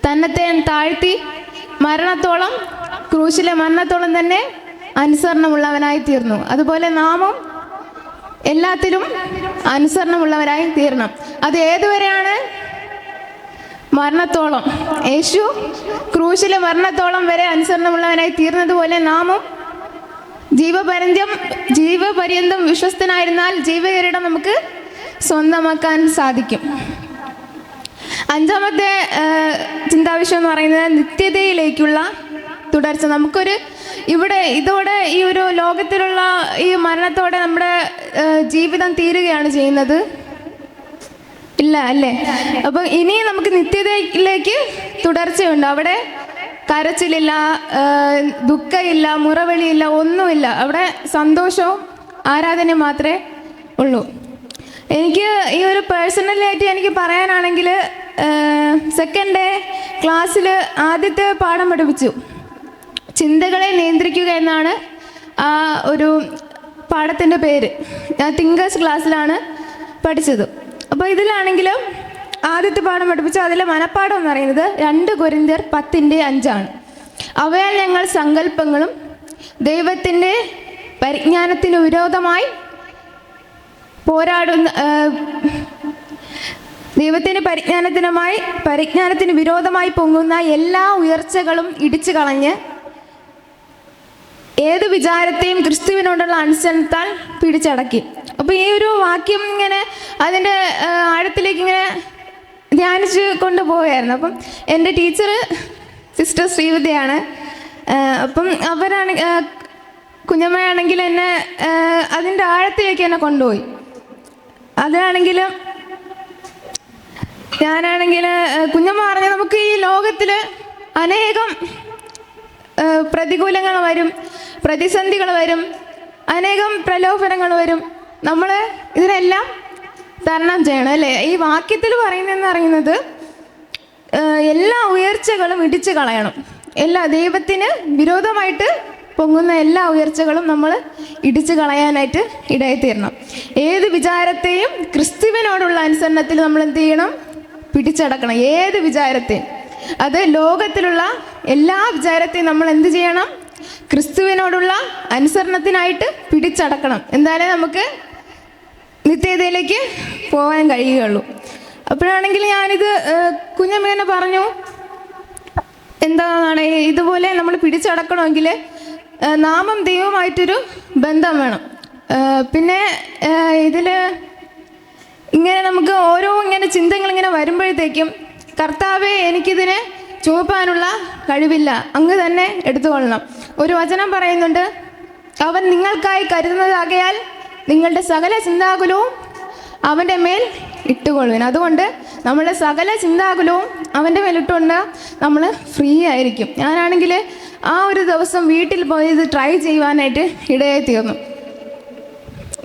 തന്നെത്തെ താഴ്ത്തി മരണത്തോളം, ക്രൂശിലെ മരണത്തോളം തന്നെ അനുസരണമുള്ളവനായി തീർന്നു. അതുപോലെ നാമും എല്ലാത്തിലും അനുസരണമുള്ളവരായി തീരണം. അത് ഏതുവരെയാണ്? മരണത്തോളം. യേശു ക്രൂശിലെ മരണത്തോളം വരെ അനുസരണമുള്ളവനായി തീർന്നതുപോലെ നാമും ജീവപര്യന്തം വിശ്വസ്തനായിരുന്നാൽ ജീവകിരീടം നമുക്ക് സ്വന്തമാക്കാൻ സാധിക്കും. അഞ്ചാമത്തെ ചിന്താവിഷയം എന്ന് പറയുന്നത് നിത്യതയിലേക്കുള്ള തുടർച്ച. ഇതോടെ ഈ ഒരു ലോകത്തിലുള്ള ഈ മരണത്തോടെ നമ്മുടെ ജീവിതം തീരുകയാണ് ചെയ്യുന്നത്? ഇല്ല അല്ലേ? അപ്പം ഇനി നമുക്ക് നിത്യതയിലേക്ക് തുടർച്ചയുണ്ട്. അവിടെ കരച്ചിലില്ല, ദുഃഖമില്ല, മുറവിളിയില്ല, ഒന്നുമില്ല. അവിടെ സന്തോഷവും ആരാധനയും മാത്രമേ ഉള്ളൂ. എനിക്ക് ഈ ഒരു പേഴ്സണലായിട്ട് എനിക്ക് പറയാനാണെങ്കിൽ സെക്കൻഡ് ഡേ ക്ലാസ്സിൽ ആദ്യത്തെ പാഠം പഠിപ്പിച്ചു. ചിന്തകളെ നിയന്ത്രിക്കുക എന്നാണ് ആ ഒരു പാഠത്തിൻ്റെ പേര്. ഞാൻ തിങ്കേഴ്സ് ക്ലാസ്സിലാണ് പഠിച്ചത്. അപ്പോൾ ഇതിലാണെങ്കിലും ആദ്യത്തെ പാഠം പഠിപ്പിച്ചു. അതിലെ മനപ്പാഠം എന്ന് പറയുന്നത് 2 കൊരിന്ത്യർ 10:5 അവയാൽ ഞങ്ങൾ സങ്കല്പങ്ങളും ദൈവത്തിൻ്റെ പരിജ്ഞാനത്തിന് വിരോധമായി പരിജ്ഞാനത്തിന് വിരോധമായി പൊങ്ങുന്ന എല്ലാ ഉയർച്ചകളും ഇടിച്ചു കളഞ്ഞ് ഏത് വിചാരത്തെയും ക്രിസ്തുവിനോടുള്ള അനുസരണത്താൽ പിടിച്ചടക്കി. അപ്പോൾ ഈ ഒരു വാക്യം ഇങ്ങനെ അതിൻ്റെ ആഴത്തിലേക്ക് ഇങ്ങനെ ധ്യാനിച്ച് കൊണ്ടുപോവുകയായിരുന്നു. അപ്പം എൻ്റെ ടീച്ചർ സിസ്റ്റർ ശ്രീവിദ്യയാണ്. അപ്പം കുഞ്ഞമ്മയാണെങ്കിൽ എന്നെ അതിൻ്റെ ആഴത്തിലേക്ക് എന്നെ കൊണ്ടുപോയി. അതിനാണെങ്കിൽ ഞാനാണെങ്കിൽ കുഞ്ഞമ്മ പറഞ്ഞ നമുക്ക് ഈ ലോകത്തിൽ അനേകം പ്രതികൂലങ്ങൾ വരും, പ്രതിസന്ധികൾ വരും, അനേകം പ്രലോഭനങ്ങൾ വരും. നമ്മൾ ഇതിനെല്ലാം തരണം ചെയ്യണം അല്ലേ? ഈ വാക്യത്തിൽ പറയുന്നത് എല്ലാ ഉയർച്ചകളും ഇടിച്ചു കളയണം. ദൈവത്തിന് വിരോധമായിട്ട് പൊങ്ങുന്ന എല്ലാ ഉയർച്ചകളും നമ്മൾ ഇടിച്ചു കളയാനായിട്ട് ഇടയായിത്തീരണം. ഏത് വിചാരത്തെയും ക്രിസ്തുവിനോടുള്ള അനുസരണത്തിൽ നമ്മൾ എന്ത് ചെയ്യണം? പിടിച്ചടക്കണം. ഏത് വിചാരത്തെയും, അത് ലോകത്തിലുള്ള എല്ലാ വിചാരത്തെയും നമ്മൾ എന്ത് ചെയ്യണം? ക്രിസ്തുവിനോടുള്ള അനുസരണത്തിനായിട്ട് പിടിച്ചടക്കണം. എന്തായാലും നമുക്ക് നിത്യതയിലേക്ക് പോകാൻ കഴിയുകയുള്ളൂ. അപ്പോഴാണെങ്കിൽ ഞാനിത് കുഞ്ഞമ്മേനെ പറഞ്ഞു, എന്താണ് ഇതുപോലെ നമ്മൾ പിടിച്ചടക്കണമെങ്കിൽ നാമം ദൈവമായിട്ടൊരു ബന്ധം വേണം. പിന്നെ ഇങ്ങനെ നമുക്ക് ഓരോ ഇങ്ങനെ ചിന്തകൾ ഇങ്ങനെ വരുമ്പോഴത്തേക്കും കർത്താവെ എനിക്കിതിനെ ചുമപ്പാനുള്ള കഴിവില്ല, അങ്ങ് തന്നെ എടുത്തുകൊള്ളണം. ഒരു വചനം പറയുന്നുണ്ട്, അവൻ നിങ്ങൾക്കായി കരുതുന്നതാകയാൽ നിങ്ങളുടെ സകല ചിന്താകുലവും അവൻ്റെ മേൽ ഇട്ടുകൊള്ളുവിൻ. അതുകൊണ്ട് നമ്മുടെ സകല ചിന്താകുലവും അവൻ്റെ മേൽ ഇട്ടുകൊണ്ട് നമ്മൾ ഫ്രീ ആയിരിക്കും. ഞാനാണെങ്കിൽ ആ ഒരു ദിവസം വീട്ടിൽ പോയി ഇത് ട്രൈ ചെയ്യുവാനായിട്ട് ഇടയായി തീർന്നു.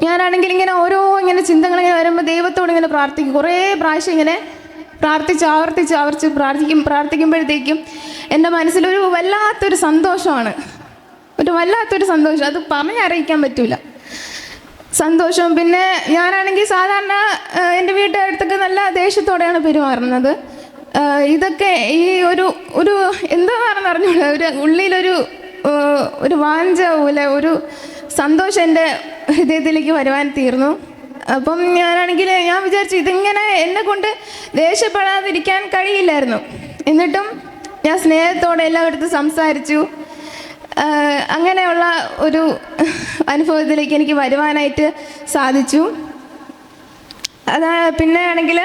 ഞാനാണെങ്കിൽ ഇങ്ങനെ ഓരോ ഇങ്ങനെ ചിന്തകളിങ്ങനെ വരുമ്പോൾ ദൈവത്തോട് ഇങ്ങനെ പ്രാർത്ഥിക്കും. കുറേ പ്രാവശ്യം ഇങ്ങനെ ആവർത്തിച്ച് പ്രാർത്ഥിക്കുമ്പോഴത്തേക്കും എൻ്റെ മനസ്സിലൊരു വല്ലാത്തൊരു സന്തോഷമാണ്, വല്ലാത്തൊരു സന്തോഷം. അത് പറഞ്ഞറിയിക്കാൻ പറ്റൂല സന്തോഷം. പിന്നെ ഞാനാണെങ്കിൽ സാധാരണ എൻ്റെ വീട്ടുകാരടുത്തൊക്കെ നല്ല ദേഷ്യത്തോടെയാണ് പെരുമാറുന്നത്. ഇതൊക്കെ ഈ ഒരു എന്താണെന്ന് അറിഞ്ഞൂടാ, ഒരു ഉള്ളിലൊരു വാഞ്ച പോലെ ഒരു സന്തോഷം എൻ്റെ ഹൃദയത്തിലേക്ക് വരുവാൻ തീർന്നു. അപ്പം ഞാനാണെങ്കിൽ ഞാൻ വിചാരിച്ചു ഇതിങ്ങനെ എന്നെ കൊണ്ട് ദേഷ്യപ്പെടാതിരിക്കാൻ കഴിയില്ലായിരുന്നു. എന്നിട്ടും ഞാൻ സ്നേഹത്തോടെ എല്ലാവരുടെ സംസാരിച്ചു. അങ്ങനെയുള്ള ഒരു അനുഭവത്തിലേക്ക് എനിക്ക് വരുവാനായിട്ട് സാധിച്ചു. പിന്നെ ആണെങ്കിൽ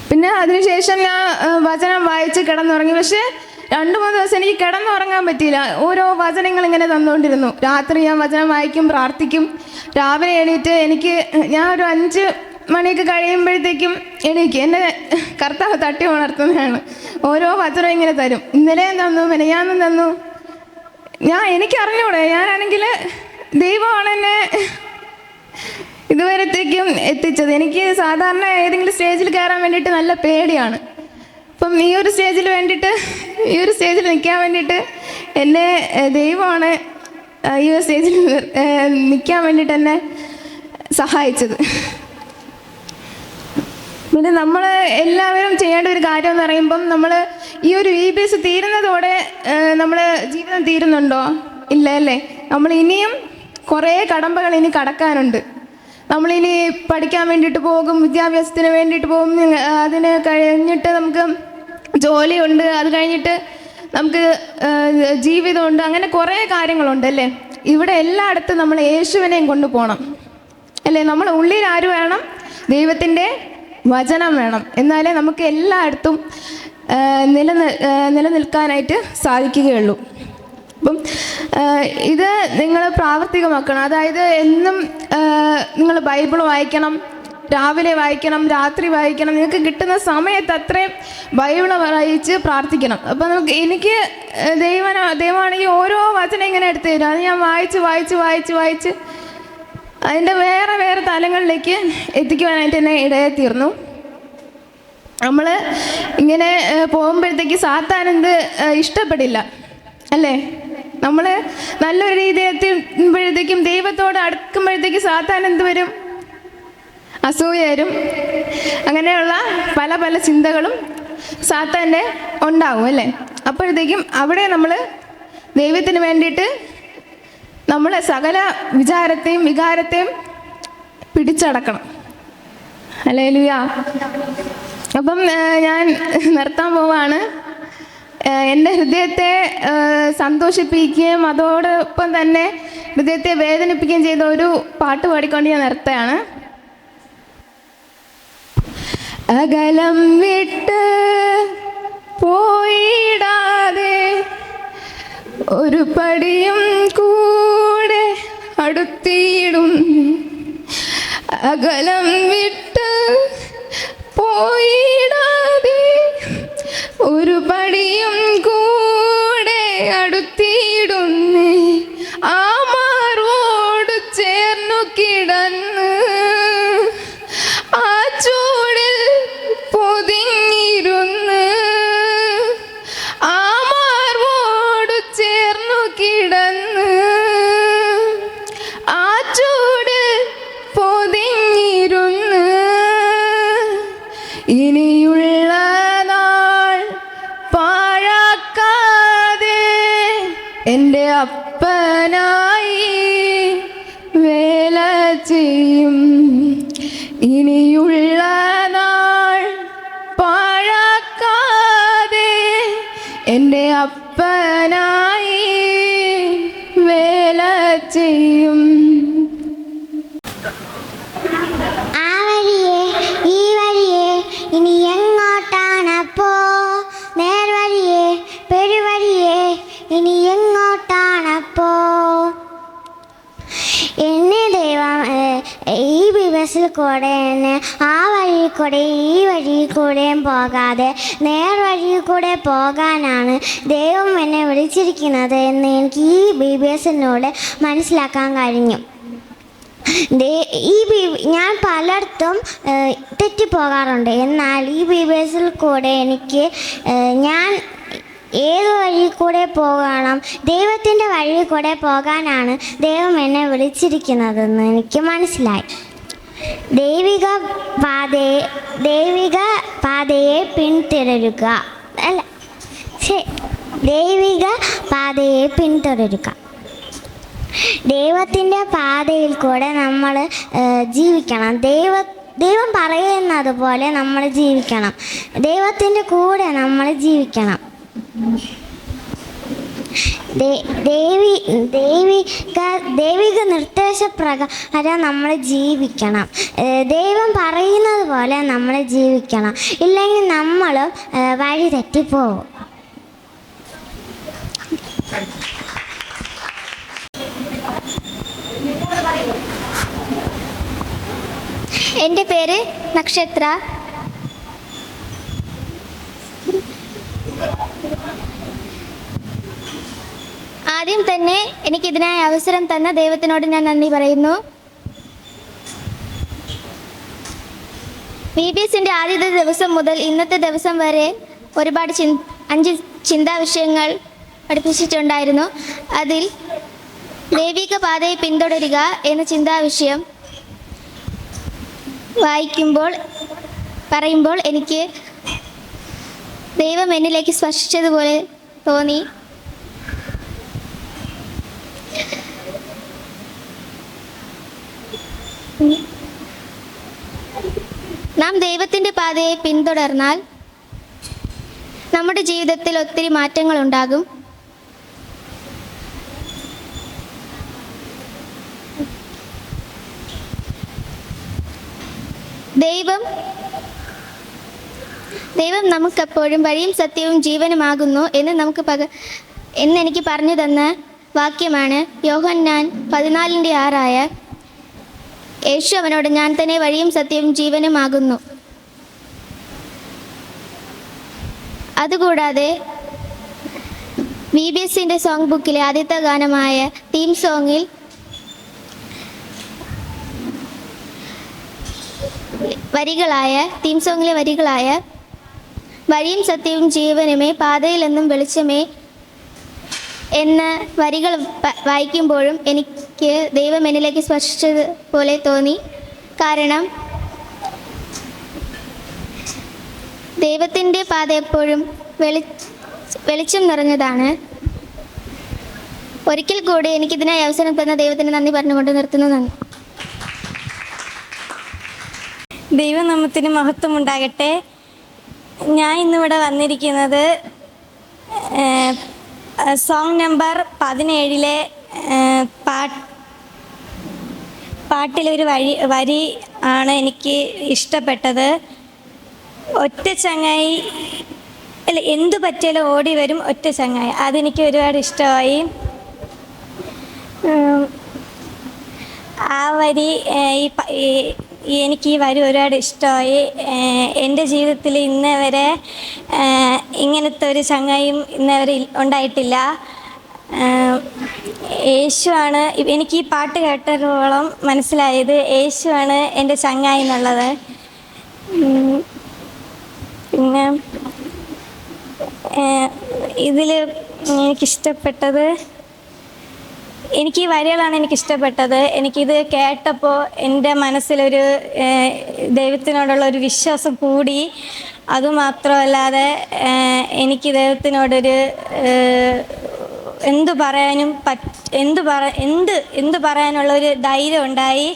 പിന്നെ അതിനുശേഷം ഞാൻ വചനം വായിച്ച് കിടന്നുറങ്ങി. പക്ഷേ 2-3 ദിവസം എനിക്ക് കിടന്നുറങ്ങാൻ പറ്റിയില്ല. ഓരോ വചനങ്ങൾ ഇങ്ങനെ തന്നുകൊണ്ടിരുന്നു. രാത്രി ഞാൻ വചനം വായിക്കും, പ്രാർത്ഥിക്കും. രാവിലെ എണീറ്റ് ഞാൻ ഒരു 5 മണിയൊക്കെ കഴിയുമ്പോഴത്തേക്കും എന്നെ കർത്താവ് തട്ടി ഉണർത്തുന്നതാണ്. ഓരോ വചനം ഇങ്ങനെ തരും. ഇന്നലെയും തന്നു, മെനഞ്ഞാന്നും തന്നു. എനിക്കറിഞ്ഞൂടെ, ഞാനാണെങ്കിൽ ദൈവമാണ് എന്നെ ഇതുവരത്തേക്കും എത്തിച്ചത്. എനിക്ക് സാധാരണ ഏതെങ്കിലും സ്റ്റേജിൽ കയറാൻ വേണ്ടിയിട്ട് നല്ല പേടിയാണ്. അപ്പം ഈ ഒരു സ്റ്റേജിൽ നിൽക്കാൻ വേണ്ടിയിട്ട് എന്നെ ദൈവമാണ് ഈ ഒരു സ്റ്റേജിൽ നിൽക്കാൻ വേണ്ടിയിട്ട് എന്നെ സഹായിച്ചത്. പിന്നെ നമ്മൾ എല്ലാവരും ചെയ്യേണ്ട ഒരു കാര്യം എന്ന് പറയുമ്പം നമ്മൾ ഈ ഒരു EBS തീരുന്നതോടെ നമ്മൾ ജീവിതം തീരുന്നുണ്ടോ? ഇല്ല അല്ലേ? നമ്മൾ ഇനിയും കുറേ കടമ്പകൾ ഇനി കടക്കാനുണ്ട്. നമ്മളിനി പഠിക്കാൻ വേണ്ടിയിട്ട് പോകും, വിദ്യാഭ്യാസത്തിന് വേണ്ടിയിട്ട് പോകും. അതിന് കഴിഞ്ഞിട്ട് നമുക്ക് ജോലിയുണ്ട്, അത് കഴിഞ്ഞിട്ട് നമുക്ക് ജീവിതമുണ്ട്. അങ്ങനെ കുറേ കാര്യങ്ങളുണ്ട് അല്ലേ? ഇവിടെ എല്ലായിടത്തും നമ്മൾ യേശുവിനെയും കൊണ്ടുപോകണം അല്ലേ? നമ്മുടെ ഉള്ളിൽ ആര് വേണം? ദൈവത്തിൻ്റെ വചനം വേണം. എന്നാലേ നമുക്ക് എല്ലായിടത്തും നിലനിൽക്കാനായിട്ട് സാധിക്കുകയുള്ളൂ. അപ്പം ഇത് നിങ്ങൾ പ്രാവർത്തികമാക്കണം. അതായത് എന്നും നിങ്ങൾ ബൈബിൾ വായിക്കണം, രാവിലെ വായിക്കണം, രാത്രി വായിക്കണം. നിങ്ങൾക്ക് കിട്ടുന്ന സമയത്ത് അത്രയും ബൈബിൾ വായിച്ച് പ്രാർത്ഥിക്കണം. അപ്പം എനിക്ക് ദൈവമാണെങ്കിൽ ഓരോ വചനം ഇങ്ങനെ എടുത്തു തരും. അത് ഞാൻ വായിച്ച് അതിൻ്റെ വേറെ തലങ്ങളിലേക്ക് എത്തിക്കുവാനായിട്ട് എന്നെ ഇടയായി തീർന്നു. നമ്മൾ ഇങ്ങനെ പോകുമ്പോഴത്തേക്ക് സാത്താൻ ഇഷ്ടപ്പെടില്ല അല്ലേ? നമ്മൾ നല്ലൊരു രീതിയിൽ എത്തുമ്പോഴത്തേക്കും ദൈവത്തോട് അടുക്കുമ്പോഴത്തേക്ക് സാത്താൻ വരും? അസൂയ വരും. അങ്ങനെയുള്ള പല ചിന്തകളും സാത്താൻ്റെ ഉണ്ടാവും അല്ലേ? അപ്പോഴത്തേക്കും അവിടെ നമ്മൾ ദൈവത്തിന് വേണ്ടിയിട്ട് നമ്മളെ സകല വിചാരത്തെയും വികാരത്തെയും പിടിച്ചടക്കണം. ഹല്ലേലൂയ. അപ്പം ഞാൻ നിർത്താൻ പോവാണ്. എൻ്റെ ഹൃദയത്തെ സന്തോഷിപ്പിക്കുകയും അതോടൊപ്പം തന്നെ ഹൃദയത്തെ വേദനിപ്പിക്കുകയും ചെയ്ത ഒരു പാട്ട് പാടിക്കൊണ്ട് ഞാൻ നിർത്തുകയാണ്. അകലം വിട്ട് പോയിടാതെ ഒരു പടിയും കൂടെ അടുത്തിടും. അകലം വിട്ട് പോയിടാതെ ഒരു പടിയും കൂടെ അടുത്തിടുന്നേ. ആ മാറോട് ചേർന്നു കിടന്ന് ആ ചൂടിൽ പൊതിഞ്ഞിരുന്ന് ആ മാറോട് ചേർന്നു കിടന്ന് ആ ചൂടിൽ പൊതിഞ്ഞിരുന്ന് ഇനിയുള്ള നാൾ പാഴാക്കാതെ എൻ്റെ അപ്പനായി വേല ചെയ്യും. ഇനിയുള്ള നാൾ പാഴാക്കാതെ എൻ്റെ അപ്പനായി വേല ചെയ്യും. ദൈവം ഈ ബിബസിൽ കൂടെ തന്നെ ആ വഴിയിൽ കൂടെ ഈ വഴിയിൽ കൂടെയും പോകാതെ നേർ വഴിയിൽ കൂടെ പോകാനാണ് ദൈവം എന്നെ വിളിച്ചിരിക്കുന്നത് എന്ന് എനിക്ക് ഈ ബിബസിനോട് മനസ്സിലാക്കാൻ കഴിഞ്ഞു. ഞാൻ പലയിടത്തും തെറ്റിപ്പോകാറുണ്ട്. എന്നാൽ ഈ ബിബസിൽ കൂടെ എനിക്ക് ഞാൻ ഏത് വഴി കൂടെ പോകണം, ദൈവത്തിൻ്റെ വഴി കൂടെ പോകാനാണ് ദൈവം എന്നെ വിളിച്ചിരിക്കുന്നതെന്ന് എനിക്ക് മനസ്സിലായി. ദൈവിക പാതയെ പിന്തുടരുക ദൈവിക പാതയെ പിന്തുടരുക. ദൈവത്തിൻ്റെ പാതയിൽ കൂടെ നമ്മൾ ജീവിക്കണം. ദൈവം പറയുന്നത് പോലെ നമ്മൾ ജീവിക്കണം. ദൈവത്തിൻ്റെ കൂടെ നമ്മൾ ജീവിക്കണം. ദൈവിക നിർദ്ദേശപ്രകാരം നമ്മൾ ജീവിക്കണം. ദൈവം പറയുന്നത് പോലെ നമ്മൾ ജീവിക്കണം. ഇല്ലെങ്കിൽ നമ്മൾ വഴി തെറ്റിപ്പോവും. എൻ്റെ പേര് നക്ഷത്ര. ആദ്യം തന്നെ എനിക്കിതിനായ അവസരം തന്ന ദൈവത്തിനോട് ഞാൻ നന്ദി പറയുന്നു. VBSൻ്റെ ആദ്യത്തെ ദിവസം മുതൽ ഇന്നത്തെ ദിവസം വരെ ഒരുപാട് 5 ചിന്താവിഷയങ്ങൾ പഠിപ്പിച്ചിട്ടുണ്ടായിരുന്നു. അതിൽ ദൈവിക പാതയെ പിന്തുടരുക എന്ന ചിന്താവിഷയം പറയുമ്പോൾ എനിക്ക് ദൈവം എന്നിലേക്ക് സ്പർശിച്ചതുപോലെ തോന്നി. നാം ദൈവത്തിൻ്റെ പാതയെ പിന്തുടർന്നാൽ നമ്മുടെ ജീവിതത്തിൽ ഒത്തിരി മാറ്റങ്ങൾ ഉണ്ടാകും. ദൈവം നമുക്കെപ്പോഴും വഴിയും സത്യവും ജീവനുമാകുന്നു എന്ന് എനിക്ക് പറഞ്ഞു തന്ന വാക്യമാണ് യോഹന്നാൻ 14:6. യേശു അവനോട്, ഞാൻ തന്നെ വഴിയും സത്യവും ജീവനുമാകുന്നു. അതുകൂടാതെ VBSൻ്റെ സോങ് ബുക്കിലെ ആദ്യത്തെ ഗാനമായ തീം സോങ്ങിൽ വരികളായ വഴിയും സത്യവും ജീവനുമേ പാതയിലെന്നും വെളിച്ചമേ എന്ന വരികൾ വായിക്കുമ്പോഴും എനിക്ക് ദൈവം എന്നിലേക്ക് സ്പർശിച്ചതുപോലെ തോന്നി. കാരണം ദൈവത്തിൻ്റെ പാത എപ്പോഴും വെളിച്ചം നിറഞ്ഞതാണ്. ഒരിക്കൽ കൂടി എനിക്കിതിനായി അവസരം തന്ന ദൈവത്തിന് നന്ദി പറഞ്ഞുകൊണ്ട് നിർത്തുന്നു. നന്ദി. ദൈവനാമത്തിന് മഹത്വം ഉണ്ടാകട്ടെ. ഞാൻ ഇന്നിവിടെ വന്നിരിക്കുന്നത് സോങ് നമ്പർ 17 പാട്ടിലൊരു വരി ആണ് എനിക്ക് ഇഷ്ടപ്പെട്ടത്. ഒറ്റ ചങ്ങായി അല്ല, എന്തു പറ്റിയാലും ഓടി വരും ഒറ്റ ചങ്ങായി. അതെനിക്ക് ഒരുപാട് ഇഷ്ടമായി. ആ വരി എനിക്ക് ഈ വരി ഒരുപാട് ഇഷ്ടമായി. എൻ്റെ ജീവിതത്തിൽ ഇന്നേ വരെ ഇങ്ങനത്തെ ഒരു ചങ്ങായും ഇന്നേ വരെ ഉണ്ടായിട്ടില്ല. യേശുവാണ് എനിക്ക് ഈ പാട്ട് കേട്ടതോളം മനസ്സിലായത്, യേശുവാണ് എൻ്റെ ചങ്ങായി എന്നുള്ളത്. പിന്നെ ഇതിൽ എനിക്കിഷ്ടപ്പെട്ടത്, എനിക്ക് ഈ വരികളാണ് എനിക്കിഷ്ടപ്പെട്ടത്. എനിക്കിത് കേട്ടപ്പോൾ എൻ്റെ മനസ്സിലൊരു ദൈവത്തിനോടുള്ള ഒരു വിശ്വാസം കൂടി. അതുമാത്രമല്ലാതെ എനിക്ക് ദൈവത്തിനോടൊരു എന്ത് പറയാനുള്ളൊരു ധൈര്യം ഉണ്ടായി.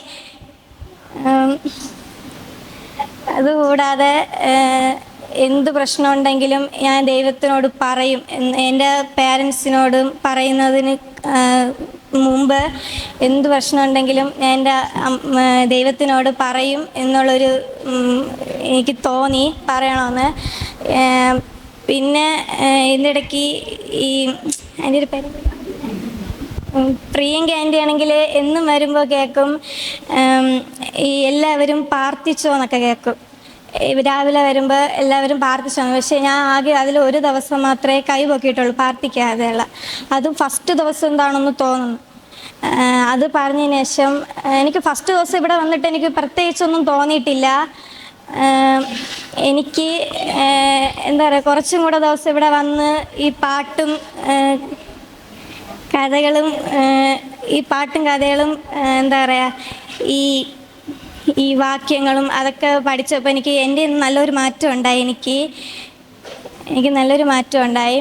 അതുകൂടാതെ എന്ത് പ്രശ്നമുണ്ടെങ്കിലും ഞാൻ ദൈവത്തിനോട് പറയും. എൻ്റെ പേരൻസിനോടും പറയുന്നതിന് മുമ്പ് എന്ത് പ്രശ്നമുണ്ടെങ്കിലും ഞാൻ എൻ്റെ ദൈവത്തിനോട് പറയും എന്നുള്ളൊരു എനിക്ക് തോന്നി പറയണമെന്ന്. പിന്നെ ഇതിൻ്റെ ഇടയ്ക്ക് എൻ്റെ ഒരു പേര് പ്രിയങ്ക ആൻറ്റി ആണെങ്കിൽ എന്നും വരുമ്പോൾ കേൾക്കും ഈ എല്ലാവരും പ്രാർത്ഥിച്ചോ എന്നൊക്കെ കേൾക്കും. രാവിലെ വരുമ്പോൾ എല്ലാവരും പ്രാർത്ഥിച്ചോ. പക്ഷേ ഞാൻ ആകെ അതിൽ ഒരു ദിവസം മാത്രമേ കൈ പൊക്കിയിട്ടുള്ളൂ പ്രാർത്ഥിക്കാതെയുള്ള. അതും ഫസ്റ്റ് ദിവസം എന്താണെന്ന് തോന്നുന്നു. അത് പറഞ്ഞതിന് ശേഷം എനിക്ക് ഫസ്റ്റ് ദിവസം ഇവിടെ വന്നിട്ട് എനിക്ക് പ്രത്യേകിച്ചൊന്നും തോന്നിയിട്ടില്ല. എനിക്ക് എന്താ പറയുക, കുറച്ചും കൂടെ ദിവസം ഇവിടെ വന്ന് ഈ പാട്ടും കഥകളും എന്താ പറയുക, ഈ വാക്യങ്ങളും അതൊക്കെ പഠിച്ചപ്പോൾ എൻ്റെ നല്ലൊരു മാറ്റം ഉണ്ടായി. എനിക്ക് നല്ലൊരു മാറ്റം ഉണ്ടായി.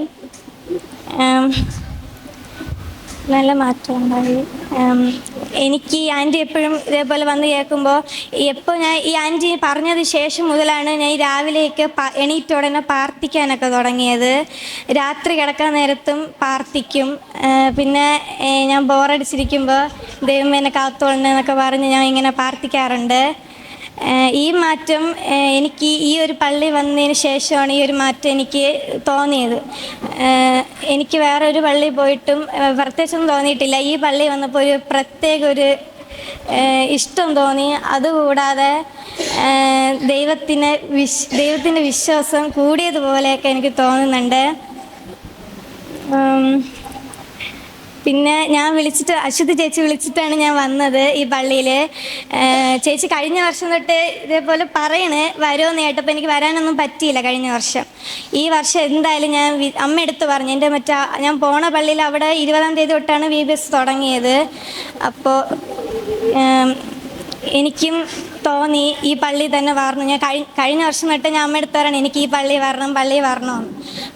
എനിക്ക് ആൻറ്റി എപ്പോഴും ഇതേപോലെ വന്ന് കേൾക്കുമ്പോൾ എപ്പോൾ ഞാൻ ഈ ആൻറ്റി പറഞ്ഞത് ശേഷം മുതലാണ് ഞാൻ ഈ രാവിലെയൊക്കെ എണീറ്റ ഉടനെ പ്രാർത്ഥിക്കാനൊക്കെ തുടങ്ങിയത്. രാത്രി കിടക്കാൻ നേരത്തും പ്രാർത്ഥിക്കും. പിന്നെ ഞാൻ ബോറടിച്ചിരിക്കുമ്പോൾ ദൈവം എന്നെ കാത്തോളണമെന്നൊക്കെ പറഞ്ഞ് ഞാൻ ഇങ്ങനെ പ്രാർത്ഥിക്കാറുണ്ട്. ഈ മാറ്റം എനിക്ക് ഈ ഒരു പള്ളി വന്നതിന് ശേഷമാണ് ഈ ഒരു മാറ്റം എനിക്ക് തോന്നിയത്. എനിക്ക് വേറൊരു പള്ളി പോയിട്ടും പ്രത്യേകിച്ചൊന്നും തോന്നിയിട്ടില്ല. ഈ പള്ളി വന്നപ്പോൾ ഒരു പ്രത്യേക ഒരു ഇഷ്ടം തോന്നി. അതുകൂടാതെ ദൈവത്തിൻ്റെ വിശ്വാസം കൂടിയതുപോലെയൊക്കെ എനിക്ക് തോന്നുന്നുണ്ട്. പിന്നെ ഞാൻ അശ്വതി ചേച്ചി വിളിച്ചിട്ടാണ് ഞാൻ വന്നത് ഈ പള്ളിയിൽ. ചേച്ചി കഴിഞ്ഞ വർഷം തൊട്ട് ഇതേപോലെ വരുമെന്ന് കേട്ടപ്പോൾ എനിക്ക് വരാനൊന്നും പറ്റിയില്ല കഴിഞ്ഞ വർഷം. ഈ വർഷം എന്തായാലും ഞാൻ അമ്മ എടുത്ത് പറഞ്ഞു. എൻ്റെ ഞാൻ പോണ പള്ളിയിൽ അവിടെ 20-ാം തീയതി തൊട്ടാണ് VBS തുടങ്ങിയത്. അപ്പോൾ എനിക്കും തോന്നി ഈ പള്ളി തന്നെ വരണം. ഞാൻ കഴിഞ്ഞ വർഷം തൊട്ട് ഞാൻ അമ്മ എടുത്ത് പറയണം എനിക്ക് ഈ പള്ളി വരണമെന്ന്.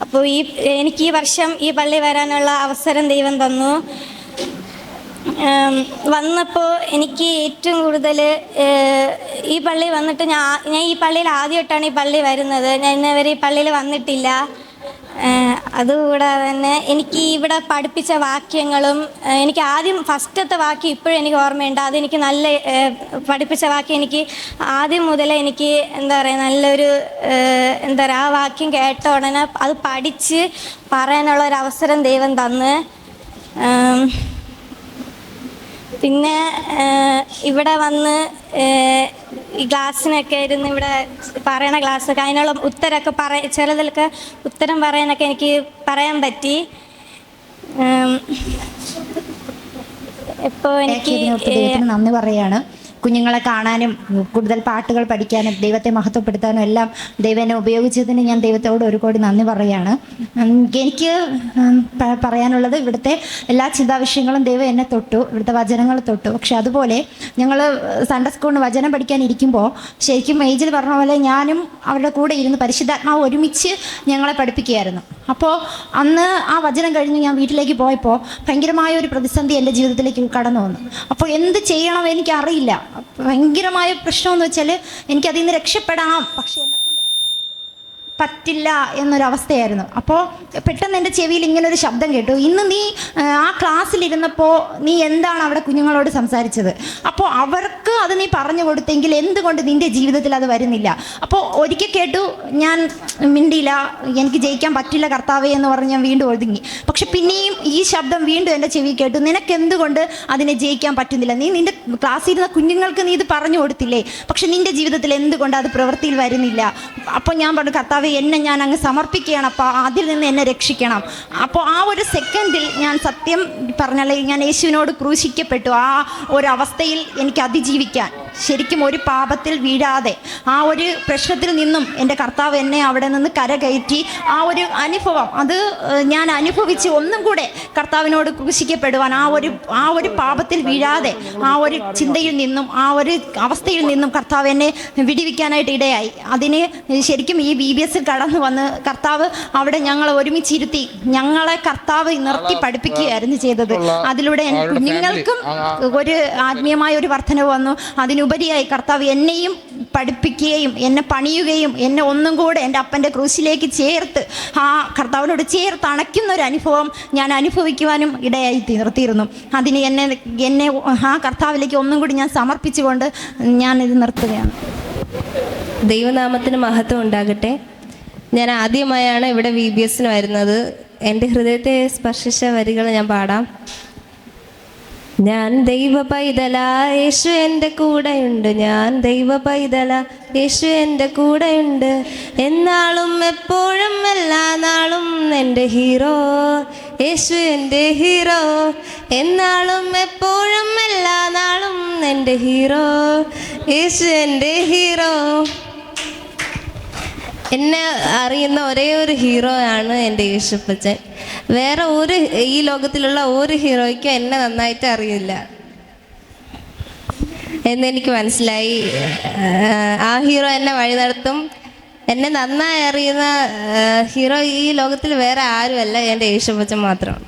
അപ്പോൾ എനിക്ക് ഈ വർഷം ഈ പള്ളി വരാനുള്ള അവസരം ദൈവം തന്നു. വന്നപ്പോൾ എനിക്ക് ഏറ്റവും കൂടുതൽ ഈ പള്ളി വന്നിട്ട് ഞാൻ ഈ പള്ളിയിൽ ആദ്യമായിട്ടാണ് ഈ പള്ളി വരുന്നത്. ഞാൻ ഇന്നേവരെ ഈ പള്ളിയിൽ വന്നിട്ടില്ല. അതുകൂടാതെ തന്നെ എനിക്ക് ഇവിടെ പഠിപ്പിച്ച വാക്യങ്ങളും എനിക്ക് ആദ്യം ഫസ്റ്റത്തെ വാക്യം ഇപ്പോഴും എനിക്ക് ഓർമ്മയുണ്ട്. അതെനിക്ക് നല്ല പഠിപ്പിച്ച വാക്യം എനിക്ക് ആദ്യം മുതലേ എനിക്ക് എന്താ പറയുക നല്ലൊരു ആ വാക്യം കേട്ട ഉടനെ അത് പഠിച്ച് പറയാനുള്ള ഒരു അവസരം ദൈവം തന്ന്. പിന്നെ ഇവിടെ വന്ന് ഈ ക്ലാസ്സിനൊക്കെ ഇരുന്ന് ഇവിടെ പറയണ ക്ലാസ്സൊക്കെ അതിനുള്ള ഉത്തരമൊക്കെ ചിലതിലൊക്കെ ഉത്തരം പറയാനൊക്കെ എനിക്ക് പറയാൻ പറ്റി. ഇപ്പോൾ എനിക്ക് നന്ദി പറയാണ്. കുഞ്ഞുങ്ങളെ കാണാനും കൂടുതൽ പാട്ടുകൾ പഠിക്കാനും ദൈവത്തെ മഹത്വപ്പെടുത്താനും എല്ലാം ദൈവം എന്നെ ഉപയോഗിച്ചതിന് ഞാൻ ദൈവത്തോട് ഒരുപാട് നന്ദി പറയുകയാണ്. എനിക്ക് പറയാനുള്ളത് ഇവിടുത്തെ എല്ലാ ചിന്താവിഷയങ്ങളും ദൈവം എന്നെ തൊട്ടു, ഇവിടുത്തെ വചനങ്ങൾ തൊട്ടു. പക്ഷെ അതുപോലെ ഞങ്ങൾ സൺഡേ സ്കൂളിന് വചനം പഠിക്കാൻ ഇരിക്കുമ്പോൾ ശരിക്കും മേജിൽ പറഞ്ഞ പോലെ ഞാനും അവരുടെ കൂടെ ഇരുന്ന് പരിശുദ്ധാത്മാവ് ഒരുമിച്ച് ഞങ്ങളെ പഠിപ്പിക്കുകയായിരുന്നു. അപ്പോൾ അന്ന് ആ വചനം കഴിഞ്ഞ് ഞാൻ വീട്ടിലേക്ക് പോയപ്പോൾ ഭയങ്കരമായ ഒരു പ്രതിസന്ധി എൻ്റെ ജീവിതത്തിലേക്ക് കടന്നു വന്നു. അപ്പോൾ എന്ത് ചെയ്യണം എനിക്കറിയില്ല. ഭയങ്കരമായ പ്രശ്നമെന്ന് വെച്ചാൽ എനിക്കതിൽ നിന്ന് രക്ഷപ്പെടണം, പക്ഷെ എന്നെ പറ്റില്ല എന്നൊരവസ്ഥയായിരുന്നു. അപ്പോൾ പെട്ടെന്ന് എൻ്റെ ചെവിയിൽ ഇങ്ങനൊരു ശബ്ദം കേട്ടു, ഇന്ന് നീ ആ ക്ലാസ്സിലിരുന്നപ്പോൾ നീ എന്താണ് അവിടെ കുഞ്ഞുങ്ങളോട് സംസാരിച്ചത്? അപ്പോൾ അവർക്ക് അത് നീ പറഞ്ഞു കൊടുത്തെങ്കിൽ എന്തുകൊണ്ട് നിൻ്റെ ജീവിതത്തിൽ അത് വരുന്നില്ല? അപ്പോൾ ഒരിക്കൽ കേട്ടു, ഞാൻ മിണ്ടിയില്ല, എനിക്ക് ജയിക്കാൻ പറ്റില്ല കർത്താവേ എന്ന് പറഞ്ഞ് ഞാൻ വീണ്ടും ഒതുങ്ങി. പക്ഷെ പിന്നെയും ഈ ശബ്ദം വീണ്ടും എൻ്റെ ചെവി കേട്ടു, നിനക്ക് എന്തുകൊണ്ട് അതിനെ ജയിക്കാൻ പറ്റുന്നില്ല? നീ നിൻ്റെ ക്ലാസ്സിലിരുന്ന കുഞ്ഞുങ്ങൾക്ക് നീ ഇത് പറഞ്ഞു കൊടുത്തില്ലേ, പക്ഷെ നിൻ്റെ ജീവിതത്തിൽ എന്തുകൊണ്ട് അത് പ്രവൃത്തിയിൽ വരുന്നില്ല? അപ്പോൾ ഞാൻ പറഞ്ഞു, കർത്താവേ എന്നെ ഞാൻ അങ്ങ് സമർപ്പിക്കുകയാണ്, അപ്പോൾ അതിൽ നിന്ന് എന്നെ രക്ഷിക്കണം. അപ്പോൾ ആ ഒരു സെക്കൻഡിൽ ഞാൻ സത്യം പറഞ്ഞാൽ ഞാൻ യേശുവിനോട് ക്രൂശിക്കപ്പെട്ടു. ആ ഒരു അവസ്ഥയിൽ എനിക്ക് അതിജീവിക്കാൻ, ശരിക്കും ഒരു പാപത്തിൽ വീഴാതെ ആ ഒരു പ്രശ്നത്തിൽ നിന്നും എൻ്റെ കർത്താവ് എന്നെ അവിടെ നിന്ന് കരകയറ്റി. ആ ഒരു അനുഭവം അത് ഞാൻ അനുഭവിച്ച് ഒന്നും കൂടെ കർത്താവിനോട് ക്രൂശിക്കപ്പെടുവാൻ, ആ ഒരു പാപത്തിൽ വീഴാതെ ആ ഒരു ചിന്തയിൽ നിന്നും ആ ഒരു അവസ്ഥയിൽ നിന്നും കർത്താവ് എന്നെ വിടിവിക്കാനായിട്ട് ഇടയായി. അതിന് ശരിക്കും ഈ VBS കടന്നു വന്ന് കർത്താവ് അവിടെ ഞങ്ങളെ ഒരുമിച്ചിരുത്തി ഞങ്ങളെ കർത്താവ് നിർത്തി പഠിപ്പിക്കുകയായിരുന്നു ചെയ്തത്. അതിലൂടെ കുഞ്ഞുങ്ങൾക്കും ഒരു ആത്മീയമായ ഒരു വർധനവ് വന്നു. അതിനുപരിയായി കർത്താവ് എന്നെയും പഠിപ്പിക്കുകയും എന്നെ പണിയുകയും എന്നെ ഒന്നും കൂടെ എൻ്റെ അപ്പൻ്റെ ക്രൂശിലേക്ക് ചേർത്ത് ആ കർത്താവിനോട് ചേർത്ത് അണയ്ക്കുന്ന ഒരു അനുഭവം ഞാൻ അനുഭവിക്കുവാനും ഇടയായി തീർത്തിരുന്നു. അതിന് എന്നെ ആ കർത്താവിലേക്ക് ഒന്നും കൂടി ഞാൻ സമർപ്പിച്ചുകൊണ്ട് ഞാനിത് നിർത്തുകയാണ്. ദൈവനാമത്തിന് മഹത്വം ഉണ്ടാകട്ടെ. ഞാൻ ആദ്യമായാണ് ഇവിടെ VBSന് വരുന്നത്. എൻ്റെ ഹൃദയത്തെ സ്പർശിച്ച വരികൾ ഞാൻ പാടാം. ഞാൻ ദൈവ പൈതല, യേശു എൻ്റെ കൂടെയുണ്ട്. ഞാൻ ദൈവ പൈതല, യേശു എൻ്റെ കൂടെയുണ്ട്. എന്നാളും എപ്പോഴും എല്ലാ നാളും എൻ്റെ ഹീറോ, യേശു എൻ്റെ ഹീറോ. എന്നാളും എപ്പോഴും എല്ലാ നാളും എൻ്റെ ഹീറോ, യേശു എൻ്റെ ഹീറോ. എന്നെ അറിയുന്ന ഒരേ ഒരു ഹീറോ ആണ് എൻ്റെ യേശുപ്പച്ചൻ. വേറെ ഈ ലോകത്തിലുള്ള ഒരു ഹീറോയ്ക്കും എന്നെ നന്നായിട്ട് അറിയില്ല എന്നെനിക്ക് മനസ്സിലായി. ആ ഹീറോ എന്നെ വഴി നടത്തും. എന്നെ നന്നായി അറിയുന്ന ഹീറോ ഈ ലോകത്തിൽ വേറെ ആരുമല്ല, എൻ്റെ യേശുപ്പച്ചൻ മാത്രമാണ്.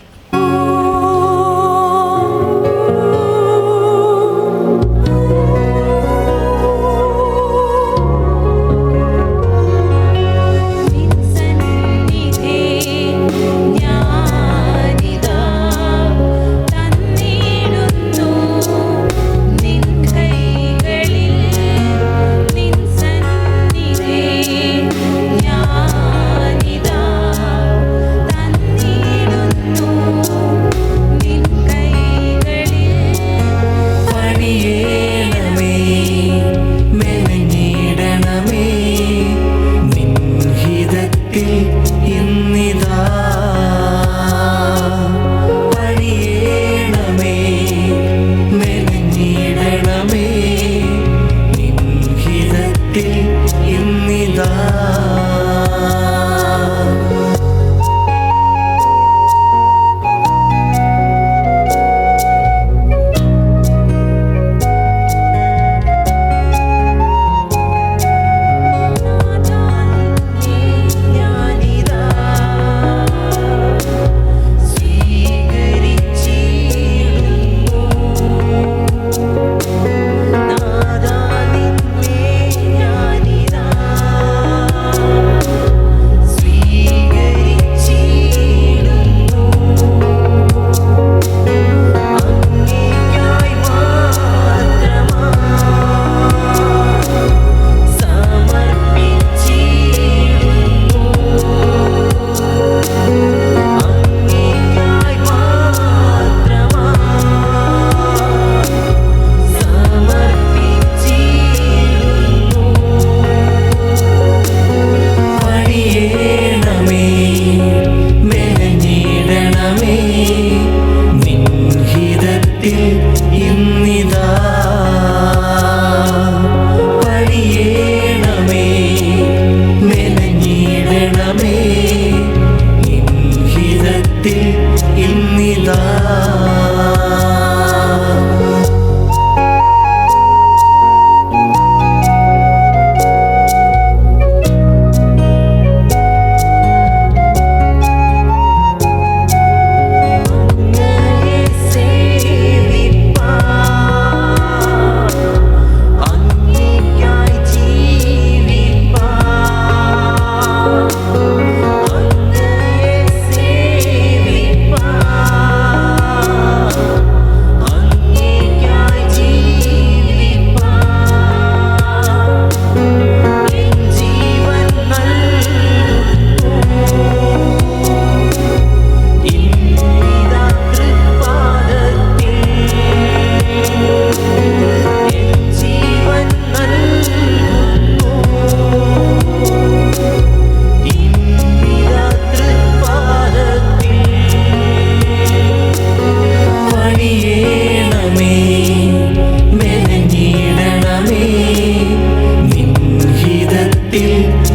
in